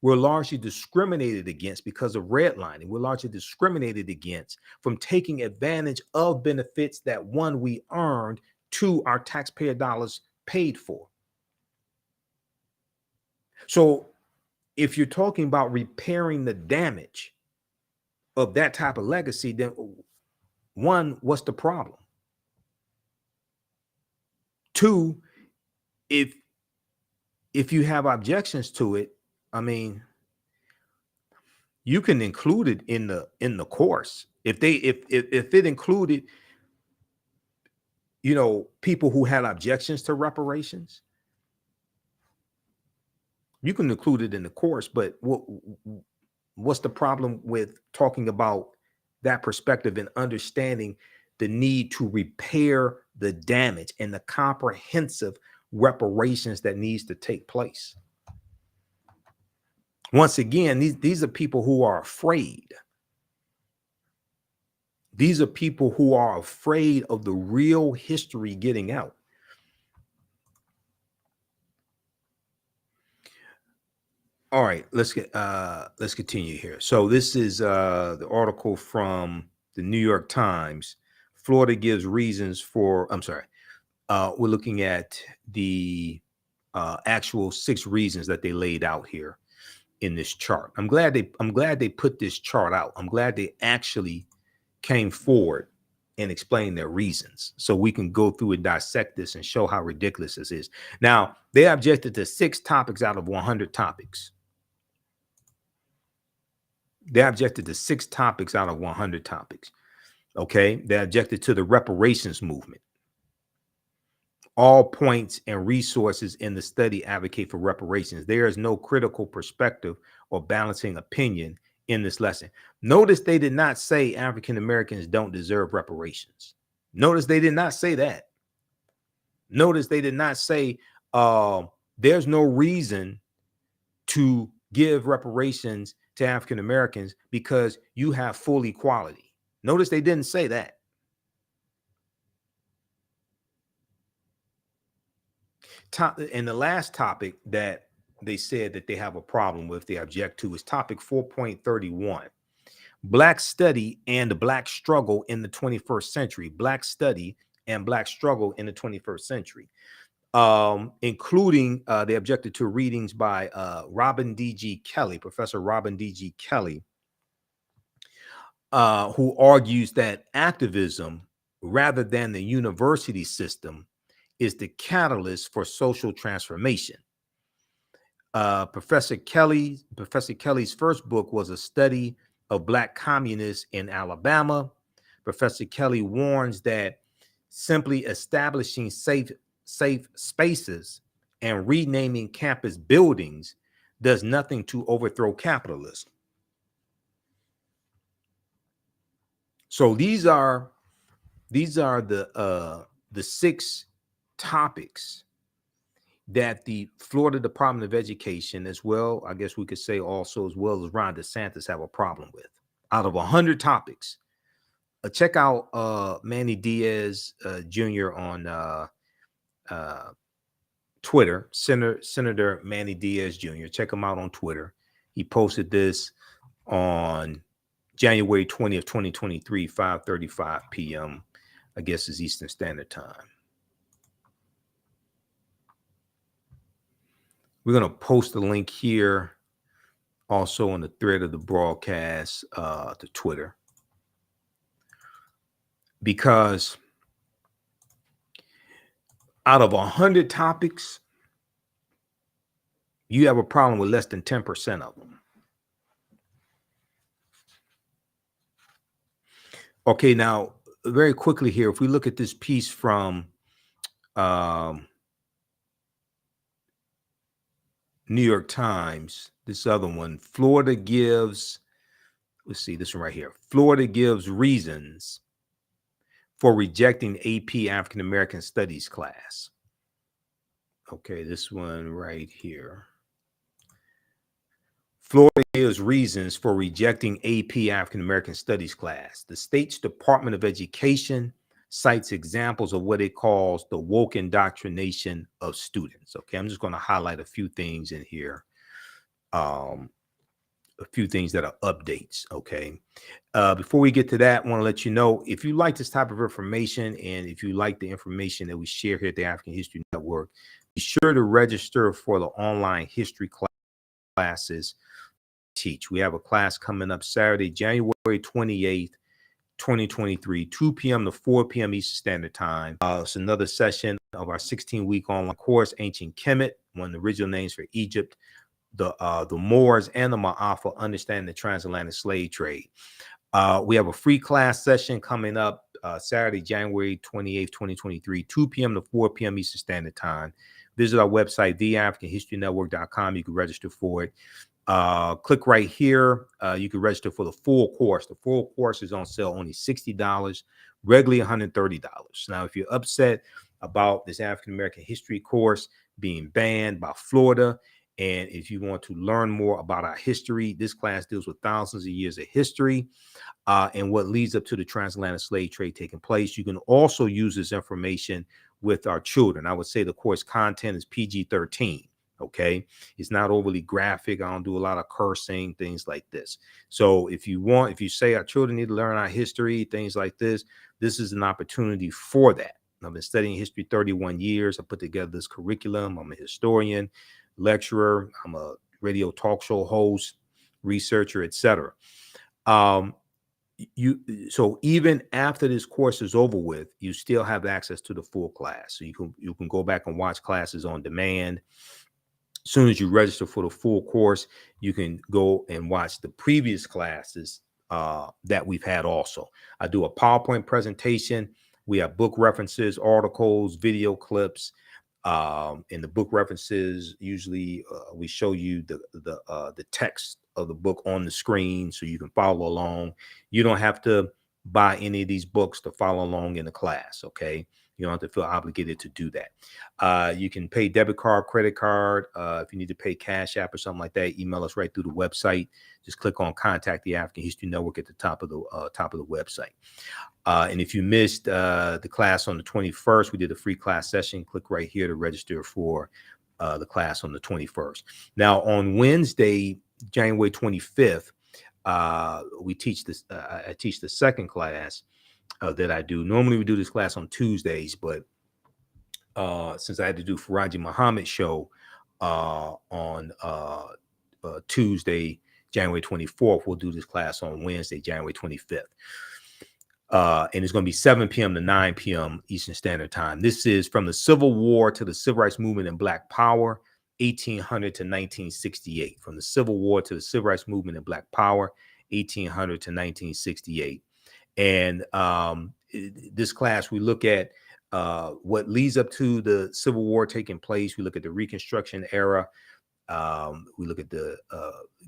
we're largely discriminated against because of redlining. We're largely discriminated against from taking advantage of benefits that, one, we earned, two, our taxpayer dollars paid for. So if you're talking about repairing the damage of that type of legacy, then one, what's the problem? Two, if you have objections to it, I mean, you can include it in the course. If it included you know, people who had objections to reparations. You can include it in the course, but what's the problem with talking about that perspective and understanding the need to repair the damage and the comprehensive reparations that needs to take place? Once again, these are people who are afraid. These are people who are afraid of the real history getting out. All right, let's continue here. So this is the article from the New York Times. Florida gives reasons for, I'm sorry, we're looking at the actual 6 reasons that they laid out here in this chart. I'm glad they put this chart out. I'm glad they actually came forward and explained their reasons so we can go through and dissect this and show how ridiculous this is. Now, they objected to 6 topics out of 100 topics. They objected to 6 topics out of 100 topics. Okay. They objected to the reparations movement. All points and resources in the study advocate for reparations. There is no critical perspective or balancing opinion in this lesson. Notice they did not say African Americans don't deserve reparations. Notice they did not say that. Notice they did not say there's no reason to give reparations to African Americans because you have full equality. Notice they didn't say that. And the last topic that they said that they have a problem with, they object to, is topic 4.31. Black study and Black struggle in the 21st century. Black study and Black struggle in the 21st century. Including they objected to readings by Robin D.G. Kelley, Professor Robin D.G. Kelley, who argues that activism rather than the university system is the catalyst for social transformation. Professor Kelley's first book was a study of Black communists in Alabama. Professor Kelley warns that simply establishing safe spaces and renaming campus buildings does nothing to overthrow capitalism. So these are the 6 topics that the Florida Department of Education, as well, I guess we could say also as well as Ron DeSantis, have a problem with. Out of 100 topics, check out Manny Diaz Jr. on Twitter, Senator Manny Diaz Jr. Check him out on Twitter. He posted this on January 20th, 2023, 5:35 p.m. I guess is Eastern Standard Time. We're going to post the link here also on the thread of the broadcast to Twitter, because out of 100 topics, you have a problem with less than 10% of them. Okay, now very quickly here, if we look at this piece from New York Times, this other one, Florida gives, let's see, this one right here. Florida gives reasons for rejecting AP African American Studies class. Okay, this one right here. Florida gives reasons for rejecting AP African American Studies class. The state's Department of Education cites examples of what it calls the woke indoctrination of students. Okay, I'm just going to highlight a few things in here. A few things that are updates. Okay, before we get to that, I want to let you know, if you like this type of information and if you like the information that we share here at the African History Network, be sure to register for the online history classes teach. We have a class coming up Saturday, January 28th, 2023, 2 p.m. to 4 p.m. Eastern Standard Time. It's another session of our 16-week online course, Ancient Kemet, one of the original names for Egypt, the Moors and the Ma'afa, understanding the transatlantic slave trade. We have a free class session coming up Saturday, January 28th, 2023, 2 p.m. to 4 p.m. Eastern Standard Time. Visit our website, TheAHNShow.com. You can register for it. Click right here. You can register for the full course. The full course is on sale, only $60, regularly $130. Now, if you're upset about this African American history course being banned by Florida, and if you want to learn more about our history, this class deals with thousands of years of history and what leads up to the transatlantic slave trade taking place. You can also use this information with our children. I would say the course content is PG-13. Okay, it's not overly graphic. I don't do a lot of cursing, things like this. So if you say our children need to learn our history, things like this is an opportunity for that. I've been studying history 31 years. I put together this curriculum. I'm a historian, lecturer. I'm a radio talk show host, researcher, etc. So even after this course is over with, you still have access to the full class. So you can go back and watch classes on demand. As soon as you register for the full course, you can go and watch the previous classes that we've had also. I do a PowerPoint presentation. We have book references, articles, video clips. In the book references, usually we show you the text of the book on the screen so you can follow along. You don't have to buy any of these books to follow along in the class, okay? You don't have to feel obligated to do that. You can pay debit card, credit card. If you need to pay Cash App or something like that, email us right through the website. Just click on Contact the African History Network at the top of the website. And if you missed the class on the 21st, we did a free class session. Click right here to register for the class on the 21st. Now, on Wednesday, January 25th, we teach this. I teach the second class that I do. Normally, we do this class on Tuesdays, but since I had to do Faraji Muhammad's show on Tuesday, January 24th, we'll do this class on Wednesday, January 25th. And it's going to be 7 p.m. to 9 p.m. Eastern Standard Time. This is from the Civil War to the Civil Rights Movement and Black Power, 1800 to 1968. From the Civil War to the Civil Rights Movement and Black Power, 1800 to 1968. And this class, we look at what leads up to the Civil War taking place. We look at the Reconstruction era. We look at the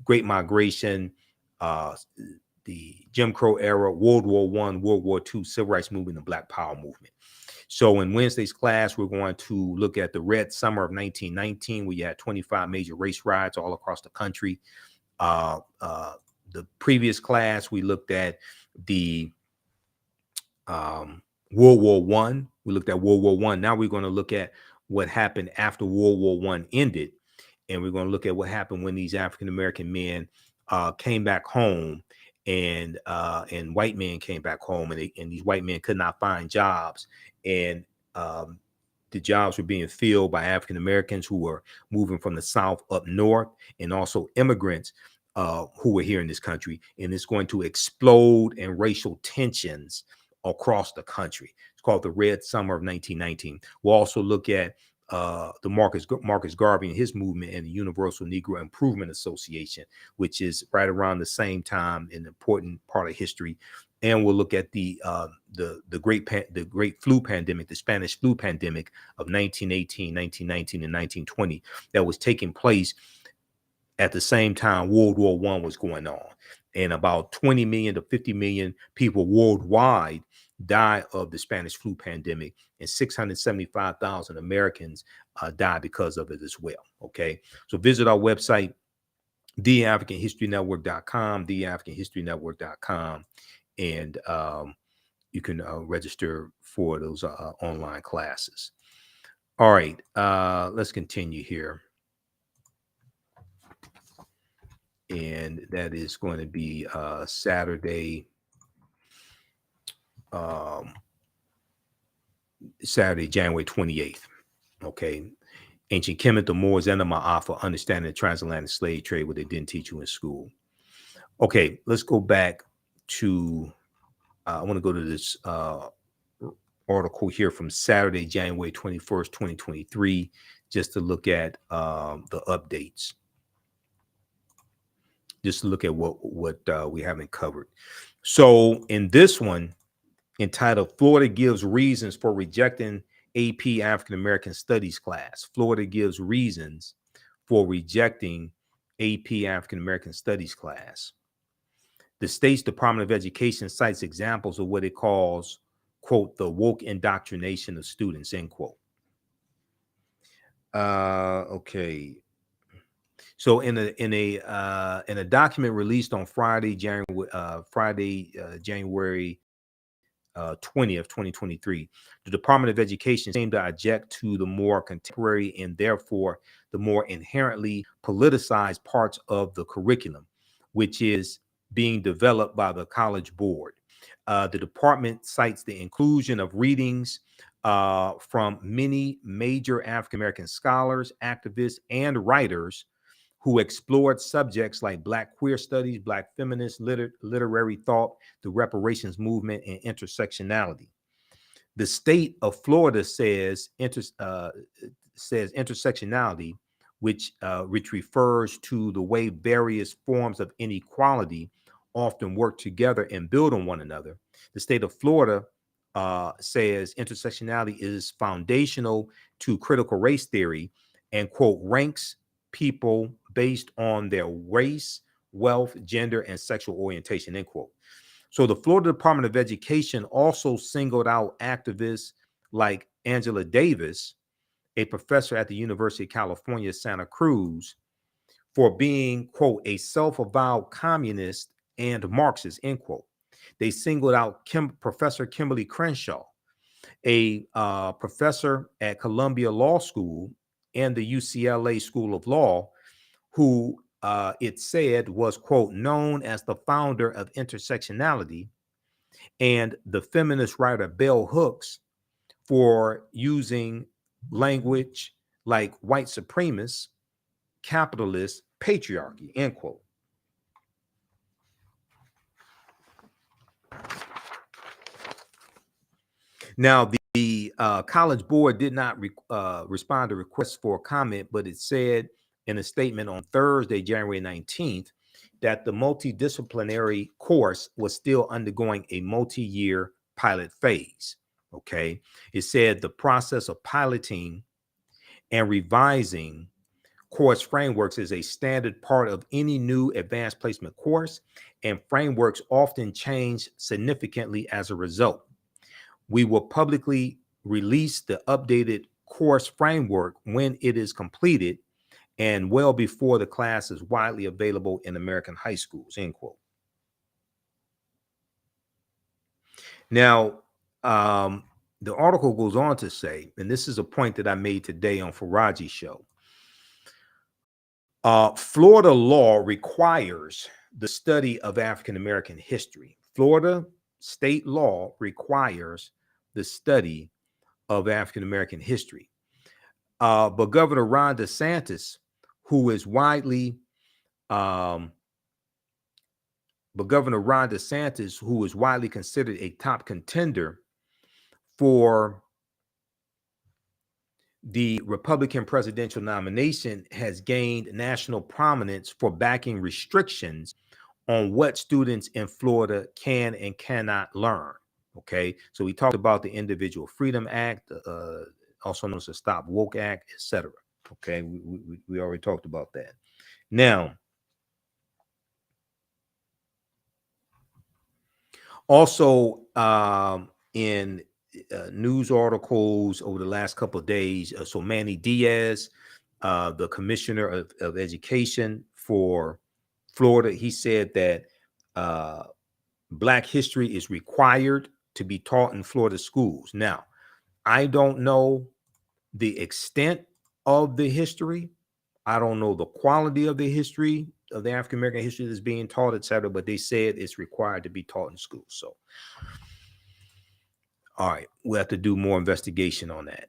Great Migration, the Jim Crow era, World War I, World War II, Civil Rights Movement, and Black Power movement. So in Wednesday's class, we're going to look at the Red Summer of 1919, where you had 25 major race riots all across the country. The previous class, we looked at the World War I. We looked at World War I. Now we're going to look at what happened after World War I ended. And we're going to look at what happened when these African-American men came back home, and white men came back home, and these white men could not find jobs. And the jobs were being filled by African-Americans who were moving from the South up north, and also immigrants who were here in this country. And it's going to explode in racial tensions across the country. It's called the Red Summer of 1919. We'll also look at the Marcus Garvey and his movement, and the Universal Negro Improvement Association, which is right around the same time, an important part of history. And we'll look at the great flu pandemic, the Spanish flu pandemic of 1918, 1919, and 1920 that was taking place at the same time World War I was going on. And about 20 million to 50 million people worldwide died of the Spanish flu pandemic, and 675,000 Americans died because of it as well. Okay, so visit our website, TheAfricanHistoryNetwork.com, TheAfricanHistoryNetwork.com, and you can register for those online classes. All right, let's continue here. And that is going to be Saturday, January 28th. Okay. Ancient Kemet, the Moors, and the Ma'afa, understanding the transatlantic slave trade, what they didn't teach you in school. Okay, let's go back to, I want to go to this article here from Saturday, January 21st, 2023, just to look at the updates. Just to look at what we haven't covered. So in this one, entitled Florida Gives Reasons for Rejecting AP African American Studies class. Florida gives reasons for rejecting AP African American Studies class. The state's Department of Education cites examples of what it calls, quote, the woke indoctrination of students, end quote. Okay. So in a document released on Friday, January 20th, 2023, the Department of Education seemed to object to the more contemporary and therefore the more inherently politicized parts of the curriculum, which is being developed by the College Board. The department cites the inclusion of readings from many major African American scholars, activists, and writers who explored subjects like Black queer studies, Black feminist literary thought, the reparations movement, and intersectionality. The state of Florida says intersectionality, which refers to the way various forms of inequality often work together and build on one another. The state of Florida says intersectionality is foundational to critical race theory and, quote, ranks people based on their race, wealth, gender, and sexual orientation, end quote. So the Florida Department of Education also singled out activists like Angela Davis, a professor at the University of California, Santa Cruz, for being, quote, a self-avowed communist and Marxist, end quote. They singled out Professor Kimberly Crenshaw, a professor at Columbia Law School and the UCLA School of Law, who it said was, quote, known as the founder of intersectionality, and the feminist writer Bell Hooks for using language like white supremacist, capitalist, patriarchy, end quote. Now, the College Board did not respond to requests for comment, but it said in a statement on Thursday, January 19th, that the multidisciplinary course was still undergoing a multi-year pilot phase. Okay. It said the process of piloting and revising course frameworks is a standard part of any new advanced placement course, and frameworks often change significantly as a result. We will publicly release the updated course framework when it is completed and well before the class is widely available in American high schools, end quote. Now, the article goes on to say, and this is a point that I made today on Faraji's show, Florida law requires the study of African American history. Florida state law requires the study of African American history. But Governor Ron DeSantis, who is widely considered a top contender for the Republican presidential nomination, has gained national prominence for backing restrictions on what students in Florida can and cannot learn. Okay, so we talked about the Individual Freedom Act, also known as the Stop Woke Act, etc. Okay, we already talked about that. Now, also in news articles over the last couple of days, so Manny Diaz, the commissioner of education for Florida, he said that Black history is required to be taught in Florida schools. Now, I don't know the extent of the history. I don't know the quality of the history of the African American history that's being taught, etc. But they said it's required to be taught in schools. So, all right, we'll have to do more investigation on that.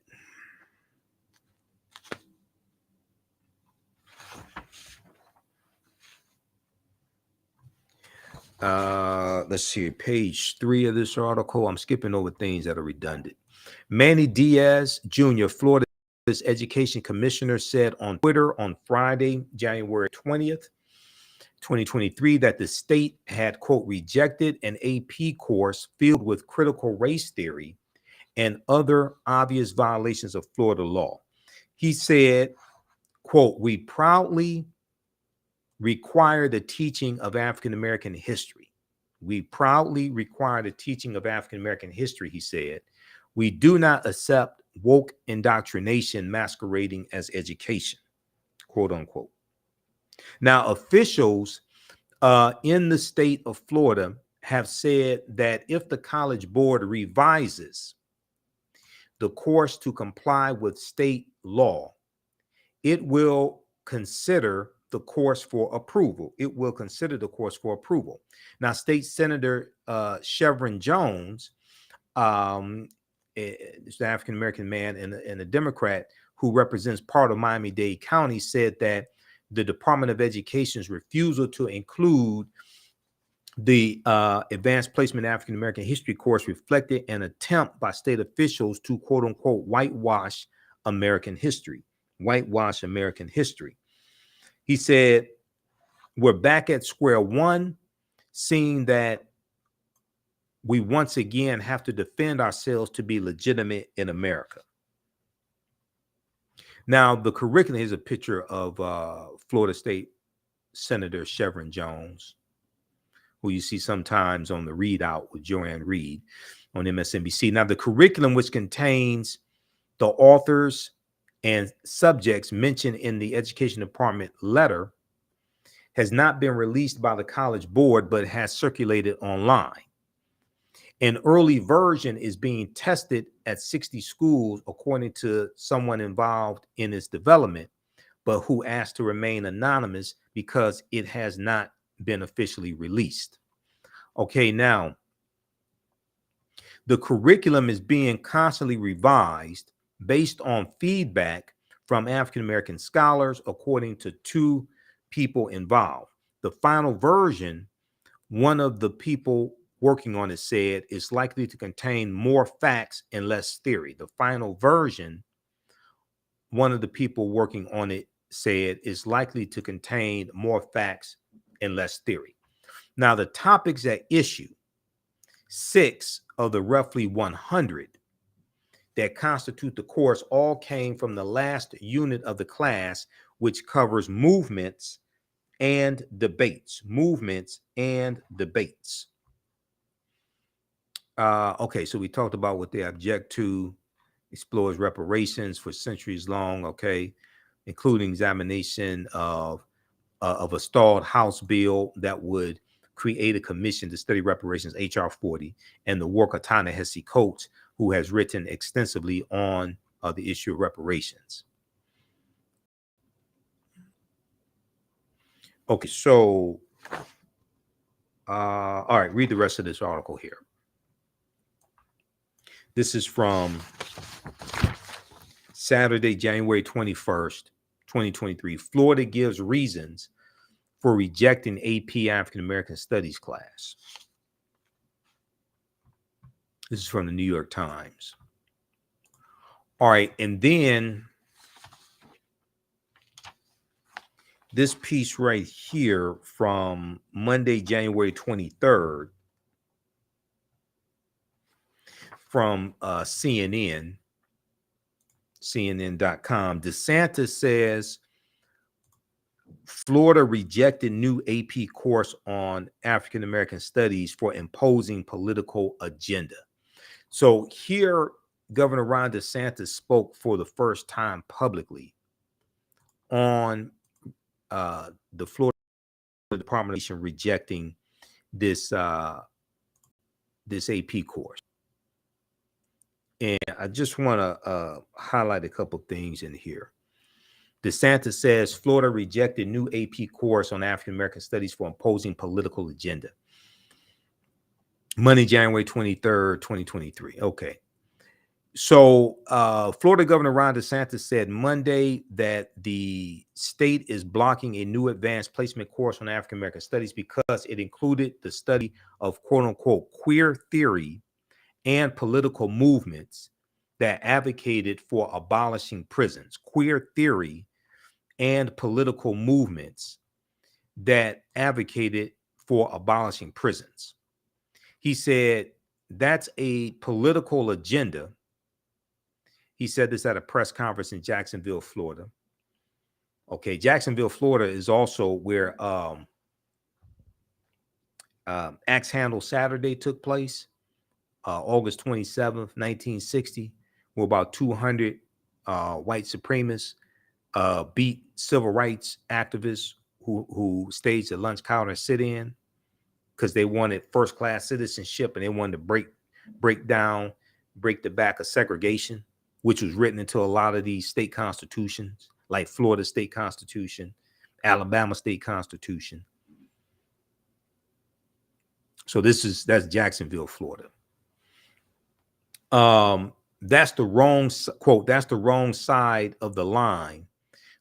Let's see, page 3 of this article. I'm skipping over things that are redundant. Manny Diaz Jr., Florida's education commissioner, said on Twitter on Friday, January 20th, 2023 that the state had, quote, rejected an AP course filled with critical race theory and other obvious violations of Florida law. He said, quote, we proudly require the teaching of African-American history. We proudly require the teaching of African-American history, he said. We do not accept woke indoctrination masquerading as education, quote unquote. Now, officials in the state of Florida have said that if the College Board revises the course to comply with state law, it will consider the course for approval. It will consider the course for approval. Now, State Senator Chevron Jones, is the African-American man and a Democrat who represents part of Miami-Dade County, said that the Department of Education's refusal to include the advanced placement African-American history course reflected an attempt by state officials to, quote unquote, whitewash American history. Whitewash American history. He said, we're back at square one, seeing that we once again have to defend ourselves to be legitimate in America. Now, the curriculum, here's a picture of Florida State Senator Chevron Jones, who you see sometimes on the Readout with Joanne Reed on MSNBC. Now, the curriculum, which contains the authors and subjects mentioned in the Education Department letter, has not been released by the College Board, but has circulated online. An early version is being tested at 60 schools, according to someone involved in its development, but who asked to remain anonymous because it has not been officially released. Okay, now, the curriculum is being constantly revised based on feedback from African-American scholars, according to two people involved. The final version, one of the people working on it said, is likely to contain more facts and less theory. The final version, one of the people working on it said, is likely to contain more facts and less theory. Now, the topics at issue, 6 of the roughly 100 that constitute the course, all came from the last unit of the class, which covers movements and debates. Movements and debates. Okay, so we talked about what they object to, explores reparations for centuries long, okay, including examination of a stalled House bill that would create a commission to study reparations, H.R. 40, and the work of Ta-Nehisi Coates, who has written extensively on the issue of reparations. Okay, so, all right, read the rest of this article here. This is from Saturday, January 21st, 2023. Florida gives reasons for rejecting AP African American Studies class. This is from the New York Times. All right, and then this piece right here from Monday, January 23rd, from CNN, CNN.com. DeSantis says Florida rejected new AP course on African American Studies for imposing political agenda. So here, Governor Ron DeSantis spoke for the first time publicly on the Florida Department of Education rejecting this this AP course. And I just want to highlight a couple things in here. DeSantis says Florida rejected new AP course on African American Studies for imposing political agenda. Monday, January 23rd, 2023. Okay. So Florida Governor Ron DeSantis said Monday that the state is blocking a new advanced placement course on African American Studies because it included the study of quote unquote queer theory and political movements that advocated for abolishing prisons. Queer theory and political movements that advocated for abolishing prisons. He said that's a political agenda. He said this at a press conference in Jacksonville, Florida. Okay, Jacksonville, Florida is also where Axe Handle Saturday took place, August 27th, 1960, where about 200 white supremacists beat civil rights activists who staged a lunch counter sit-in because they wanted first-class citizenship and they wanted to break the back of segregation, which was written into a lot of these state constitutions, like Florida State Constitution, Alabama State Constitution. So that's Jacksonville, Florida. That's the wrong quote. That's the wrong side of the line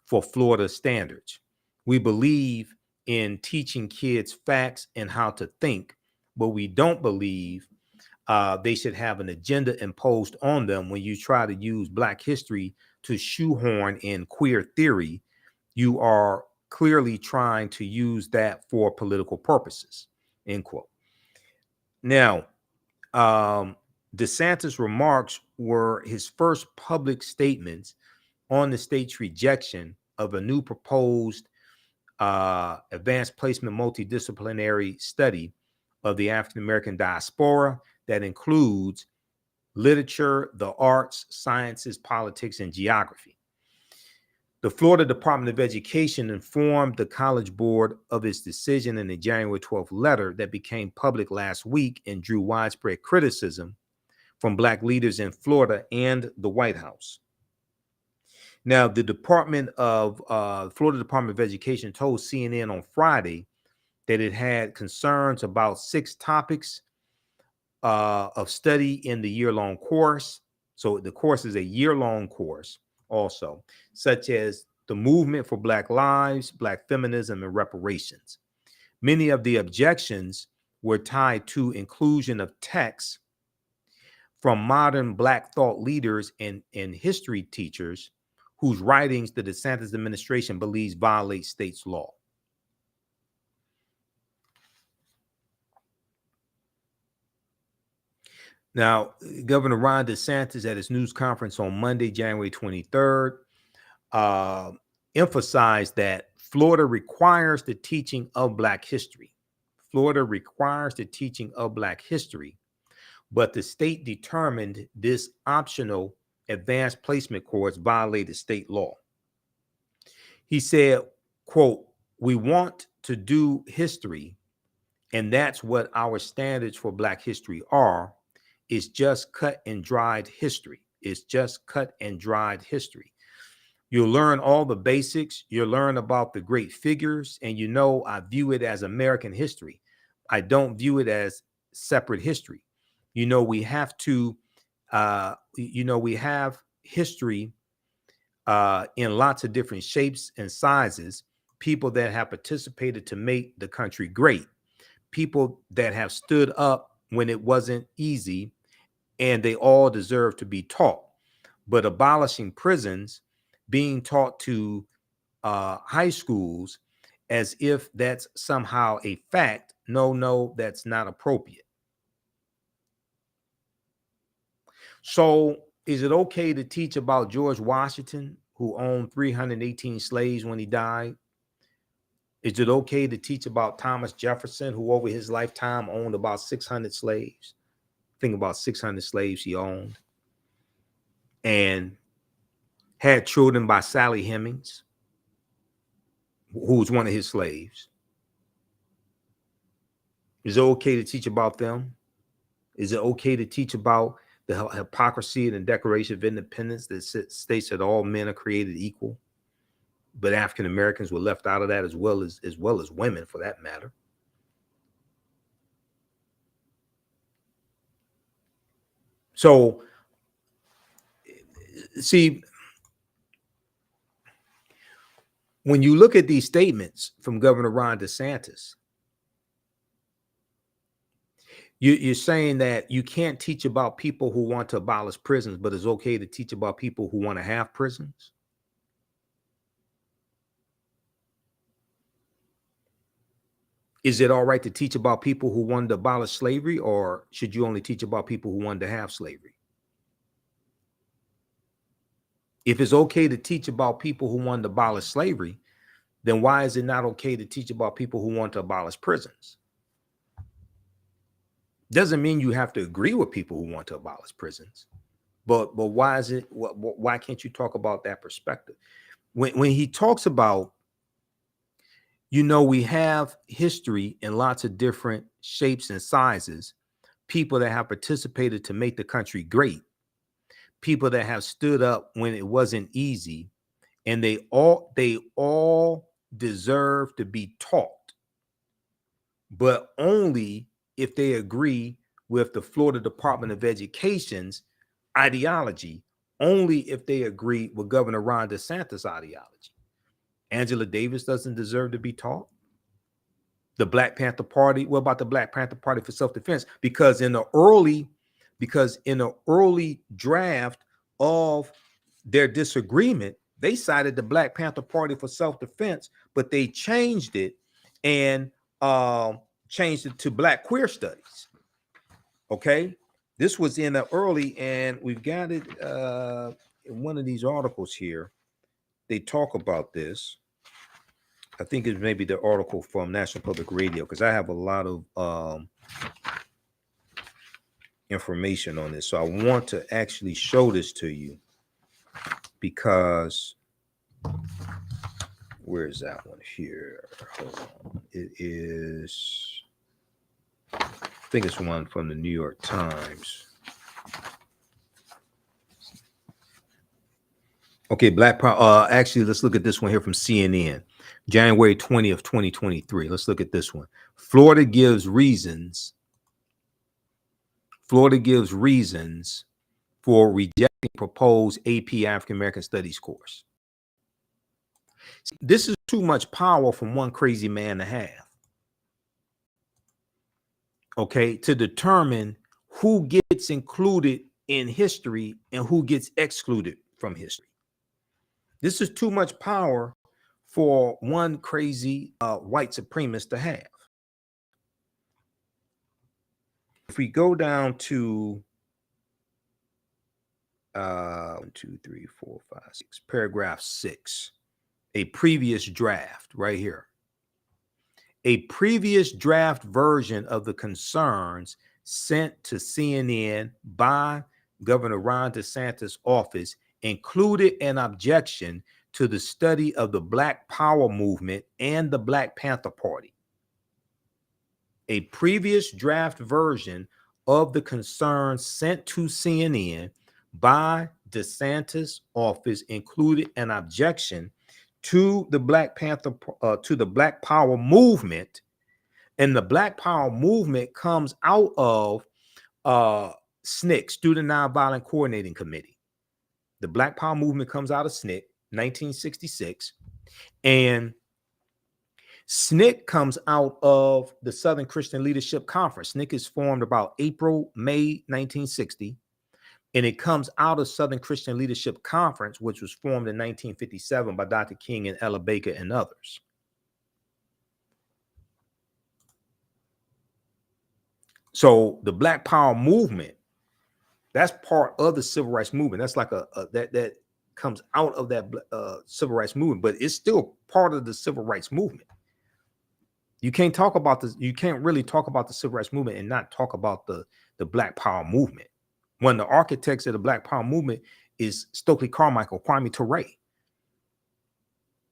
for Florida standards. We believe in teaching kids facts and how to think, but we don't believe they should have an agenda imposed on them. When you try to use Black history to shoehorn in queer theory, you are clearly trying to use that for political purposes, end quote. Now, DeSantis' remarks were his first public statements on the state's rejection of a new proposed advanced placement multidisciplinary study of the African-American diaspora that includes literature, the arts, sciences, politics, and geography. The Florida Department of Education informed the College Board of its decision in a January 12th letter that became public last week and drew widespread criticism from Black leaders in Florida and the White House. Now, the Florida Department of Education told CNN on Friday that it had concerns about 6 topics of study in the year-long course. So the course is a year-long course also, such as the movement for Black lives, Black feminism, and reparations. Many of the objections were tied to inclusion of texts from modern Black thought leaders and history teachers whose writings the DeSantis administration believes violate state's law. Now, Governor Ron DeSantis at his news conference on Monday, January 23rd, emphasized that Florida requires the teaching of Black history. Florida requires the teaching of Black history, but the state determined this optional advanced placement course violated state law. He said, quote, "We want to do history, and that's what our standards for Black history are. It's just cut and dried history. It's just cut and dried history. You'll learn all the basics. You'll learn about the great figures. And I view it as American history. I don't view it as separate history. We have to, we have history in lots of different shapes and sizes. People that have participated to make the country great. People that have stood up when it wasn't easy, and they all deserve to be taught. But abolishing prisons, being taught to high schools as if that's somehow a fact, no, that's not appropriate." So is it okay to teach about George Washington, who owned 318 slaves when he died? Is it okay to teach about Thomas Jefferson, who over his lifetime owned about 600 slaves? Think about 600 slaves he owned, and had children by Sally Hemings, who was one of his slaves. Is it okay to teach about them? Is it okay to teach about the hypocrisy in the Declaration of Independence that states that all men are created equal, but African Americans were left out of that as well as women, for that matter? So, see, when you look at these statements from Governor Ron DeSantis, you're saying that you can't teach about people who want to abolish prisons, but it's okay to teach about people who want to have prisons? Is it all right to teach about people who wanted to abolish slavery, or should you only teach about people who wanted to have slavery? If it's okay to teach about people who wanted to abolish slavery, then why is it not okay to teach about people who want to abolish prisons? Doesn't mean you have to agree with people who want to abolish prisons, but why is it? Why can't you talk about that perspective? When he talks about, we have history in lots of different shapes and sizes, people that have participated to make the country great, people that have stood up when it wasn't easy, and they all deserve to be taught, but only if they agree with the Florida Department of Education's ideology, only if they agree with Governor Ron DeSantis' ideology. Angela Davis doesn't deserve to be taught. The Black Panther Party, what about the Black Panther Party for Self-Defense? Because in the early draft of their disagreement, they cited the Black Panther Party for Self-Defense, but they changed it and changed it to Black Queer Studies. Okay, this was in the early, and we've got it in one of these articles here. They talk about this. I think it's maybe the article from National Public Radio, because I have a lot of information on this. So I want to actually show this to you, because where is that one here? Hold on. It is, I think it's one from the New York Times. Okay, Black Power. Actually, let's look at this one here from CNN, January 20th, 2023. Let's look at this one. Florida gives reasons for rejecting proposed AP African American Studies course. This is too much power from one crazy man to have. Okay, to determine who gets included in history and who gets excluded from history. This is too much power for one crazy white supremacist to have. If we go down to 1, 2, 3, 4, 5, 6, paragraph 6, a previous draft right here. A previous draft version of the concerns sent to CNN by Governor Ron DeSantis' office included an objection to the study of the Black Power movement and the Black Panther Party. A previous draft version of the concerns sent to CNN by DeSantis' office included an objection to the Black Panther, to the Black Power movement, and the Black Power movement comes out of SNCC, Student Nonviolent Coordinating Committee. The Black Power movement comes out of SNCC, 1966, and SNCC comes out of the Southern Christian Leadership Conference. SNCC is formed about April, May 1960, and it comes out of Southern Christian Leadership Conference, which was formed in 1957 by Dr. King and Ella Baker and others. So the Black Power movement, that's part of the civil rights movement. That's like that comes out of that civil rights movement, but it's still part of the civil rights movement. You can't talk about this. You can't really talk about the civil rights movement and not talk about the Black Power movement. One of the architects of the Black Power movement is Stokely Carmichael, Kwame Ture,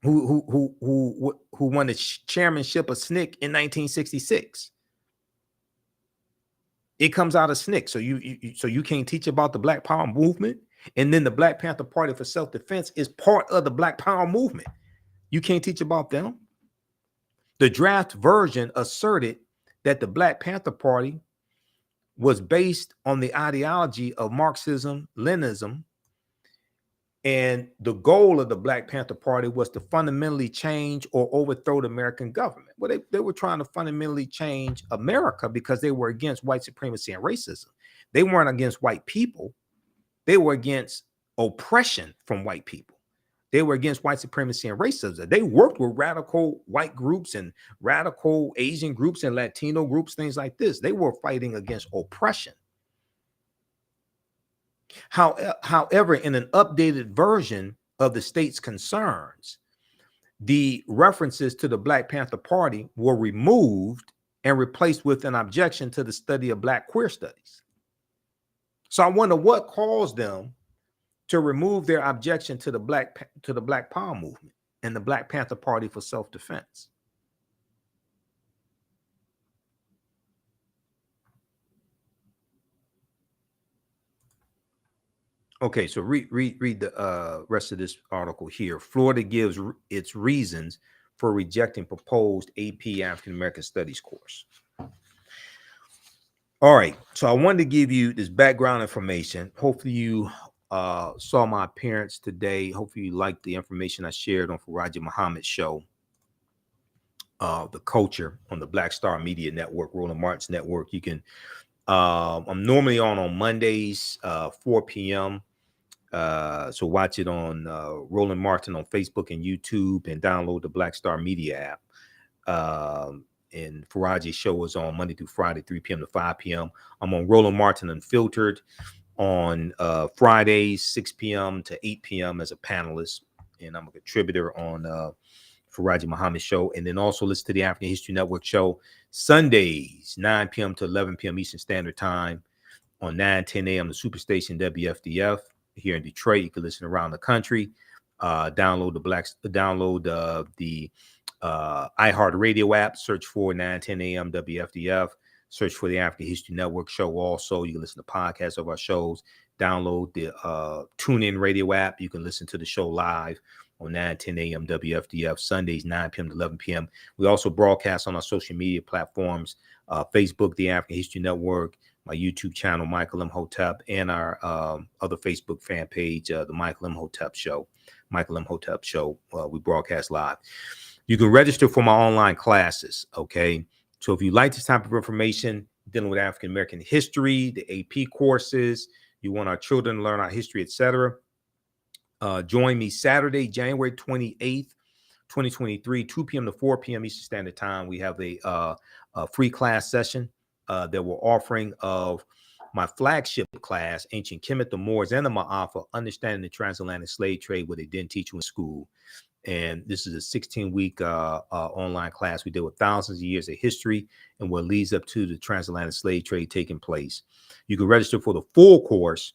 who won the chairmanship of SNCC in 1966. It comes out of SNCC. So you can't teach about the Black Power movement, and then the Black Panther Party for Self-Defense is part of the Black Power movement. You can't teach about them. The draft version asserted that the Black Panther Party was based on the ideology of Marxism, Leninism, and the goal of the Black Panther Party was to fundamentally change or overthrow the American government. Well, they were trying to fundamentally change America because they were against white supremacy and racism. They weren't against white people. They were against oppression from white people. They were against white supremacy and racism. They worked with radical white groups and radical Asian groups and Latino groups, things like this. They were fighting against oppression. However, in an updated version of the state's concerns, the references to the Black Panther Party were removed and replaced with an objection to the study of Black queer studies. So I wonder what caused them to remove their objection to the Black Power movement and the Black Panther Party for self-defense. Okay, so read the rest of this article here. Florida gives its reasons for rejecting proposed AP African American Studies course. All right, so I wanted to give you this background information. Hopefully you saw my appearance today. Hopefully you liked the information I shared on Faraji Muhammad's show, The Culture, on the Black Star Media Network, Roland Martin's network. You can, I'm normally on Mondays, 4 p.m. So watch it on Roland Martin on Facebook and YouTube, and download the Black Star Media app. And Faraji's show is on Monday through Friday, 3 p.m. to 5 p.m. I'm on Roland Martin Unfiltered on Fridays, 6 p.m. to 8 p.m. as a panelist. And I'm a contributor on Faraji Muhammad's show. And then also listen to the African History Network show Sundays, 9 p.m. to 11 p.m. Eastern Standard Time on 9:10 a.m. the Superstation WFDF here in Detroit. You can listen around the country. Download the iHeartRadio app. Search for 9:10 a.m. WFDF. Search for the African History Network show. Also, you can listen to podcasts of our shows. Download the TuneIn Radio app. You can listen to the show live on 9:10 a.m. WFDF Sundays, 9 p.m. to 11 p.m. We also broadcast on our social media platforms: Facebook, the African History Network, my YouTube channel, Michael Imhotep, and our other Facebook fan page, the Michael Imhotep Show. Michael Imhotep Show. We broadcast live. You can register for my online classes, okay? So if you like this type of information dealing with African American history, the AP courses, you want our children to learn our history, etc., join me Saturday, January 28th, 2023, 2 p.m. to 4 p.m. Eastern Standard Time. We have a free class session that we're offering of my flagship class, Ancient Kemet, the Moors, and the Ma'afa, Understanding the Transatlantic Slave Trade, what they didn't teach you in school. And this is a 16-week online class. We deal with thousands of years of history and what leads up to the transatlantic slave trade taking place. You can register for the full course.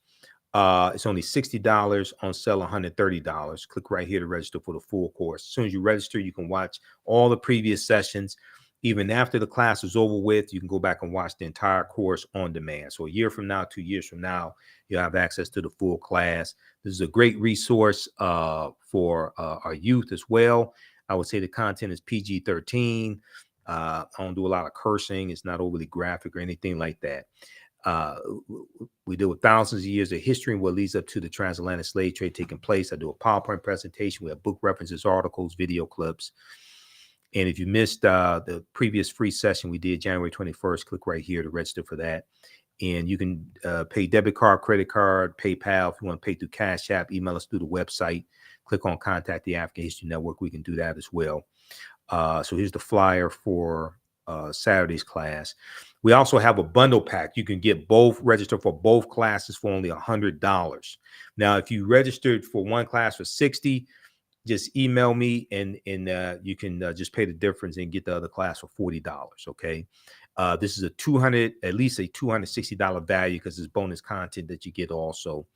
It's only $60, on sale $130. Click right here to register for the full course. As soon as you register, you can watch all the previous sessions. Even after the class is over with, you can go back and watch the entire course on demand. So a year from now, 2 years from now, you'll have access to the full class. This is a great resource for our youth as well. I would say the content is PG-13. I don't do a lot of cursing. It's not overly graphic or anything like that. We deal with thousands of years of history and what leads up to the transatlantic slave trade taking place. I do a PowerPoint presentation. We have book references, articles, video clips. And if you missed the previous free session we did January 21st, click right here to register for that. And you can pay debit card, credit card, PayPal. If you want to pay through Cash App, email us through the website. Click on Contact the African History Network. We can do that as well. So here's the flyer for Saturday's class. We also have a bundle pack. You can get both, register for both classes for only $100. Now, if you registered for one class for $60, just email me and you can just pay the difference and get the other class for $40. Okay. This is at least a $260 value because it's bonus content that you get also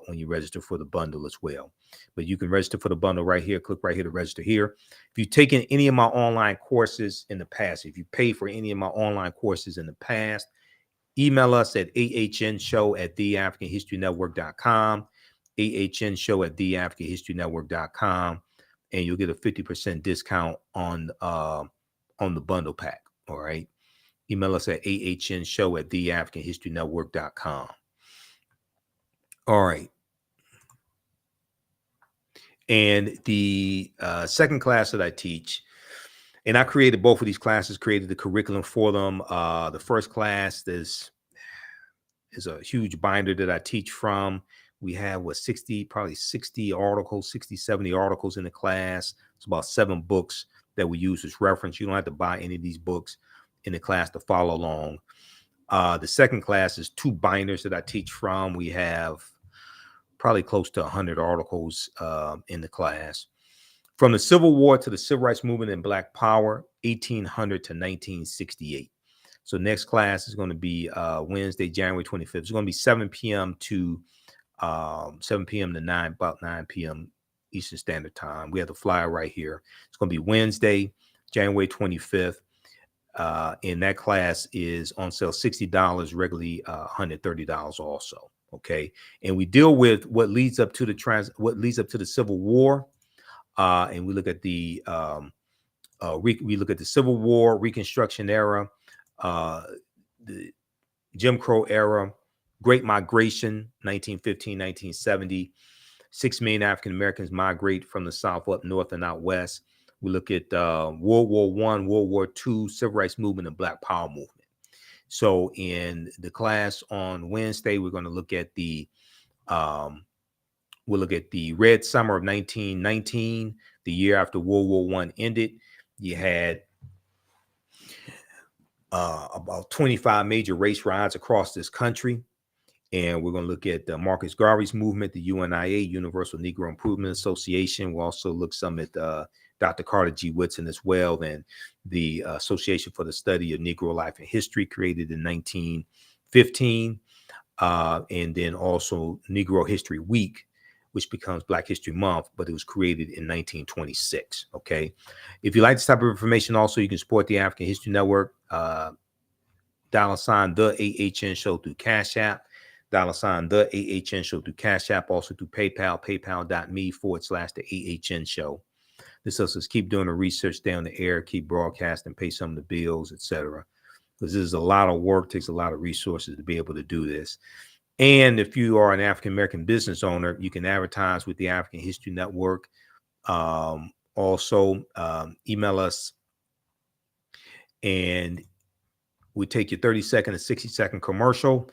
when you register for the bundle as well. But you can register for the bundle right here. Click right here to register here. If you've taken any of my online courses in the past, if you paid for any of my online courses in the past, email us at AHNshow@TheAfricanHistoryNetwork.com. AHNshow@TheAfricanHistoryNetwork.com, and you'll get a 50% discount on the bundle pack. All right. Email us at AHNshow@TheAfricanHistoryNetwork.com. All right. And the second class that I teach, and I created both of these classes, created the curriculum for them. The first class is a huge binder that I teach from. We have what, 60, probably 60 articles, 60, 70 articles in the class. It's about 7 books that we use as reference. You don't have to buy any of these books in the class to follow along. The second class is 2 binders that I teach from. We have probably close to 100 articles in the class. From the Civil War to the Civil Rights Movement and Black Power, 1800 to 1968. So next class is going to be Wednesday, January 25th. It's going to be 7 p.m. to 7 p.m. to 9, about 9 p.m. Eastern Standard Time. We have the flyer right here. It's going to be Wednesday, January 25th. And that class is on sale $60, regularly $130 also. Okay. And we deal with what leads up to the Civil War. And we look at the we look at the Civil War, Reconstruction era, the Jim Crow era, Great Migration, 1915, 1970. 6 million African Americans migrate from the South up north and out west. We look at World War I, World War II, Civil Rights Movement, and Black Power Movement. So in the class on Wednesday, we're going to look at the Red Summer of 1919, the year after World War I ended. You had about 25 major race riots across this country. And we're going to look at the Marcus Garvey's movement, the UNIA, Universal Negro Improvement Association. We'll also look some at Dr. Carter G. Woodson as well, and the Association for the Study of Negro Life and History, created in 1915. And then also Negro History Week, which becomes Black History Month, but it was created in 1926. Okay. If you like this type of information, also, you can support the African History Network. $, the AHN Show through Cash App. $, the AHN Show through Cash App, also through PayPal, paypal.me/the AHN Show. This helps us keep doing the research, stay on the air, keep broadcasting, pay some of the bills, etc. Because this is a lot of work, takes a lot of resources to be able to do this. And if you are an African-American business owner, you can advertise with the African History Network. Also, email us, and we take your 30-second and 60-second commercial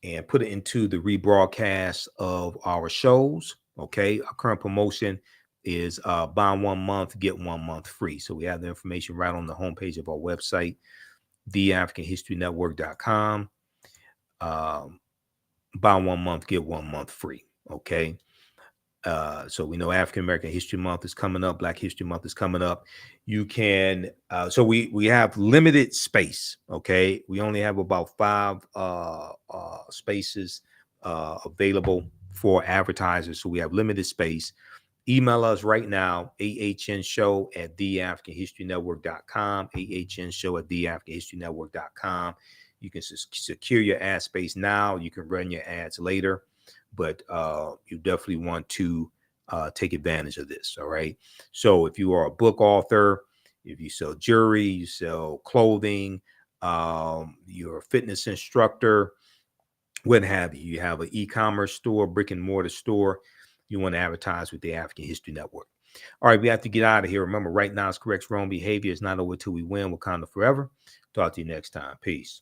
and put it into the rebroadcast of our shows. Okay. Our current promotion is buy 1 month, get 1 month free. So we have the information right on the homepage of our website, TheAHNShow.com. Buy 1 month, get 1 month free. Okay. So we know African American History Month is coming up. Black History Month is coming up. You can, so we have limited space. Okay. We only have about 5 spaces available for advertisers. So we have limited space. Email us right now, AHNshow@TheAfricanHistoryNetwork.com, AHNshow@TheAfricanHistoryNetwork.com. You can secure your ad space now. You can run your ads later, but you definitely want to take advantage of this. All right. So if you are a book author, if you sell jewelry, you sell clothing, you're a fitness instructor, what have you, you have an e-commerce store, brick and mortar store, you want to advertise with the African History Network. All right, we have to get out of here. Remember, right now is correct. Wrong behavior is not over till we win. Wakanda forever. Talk to you next time. Peace.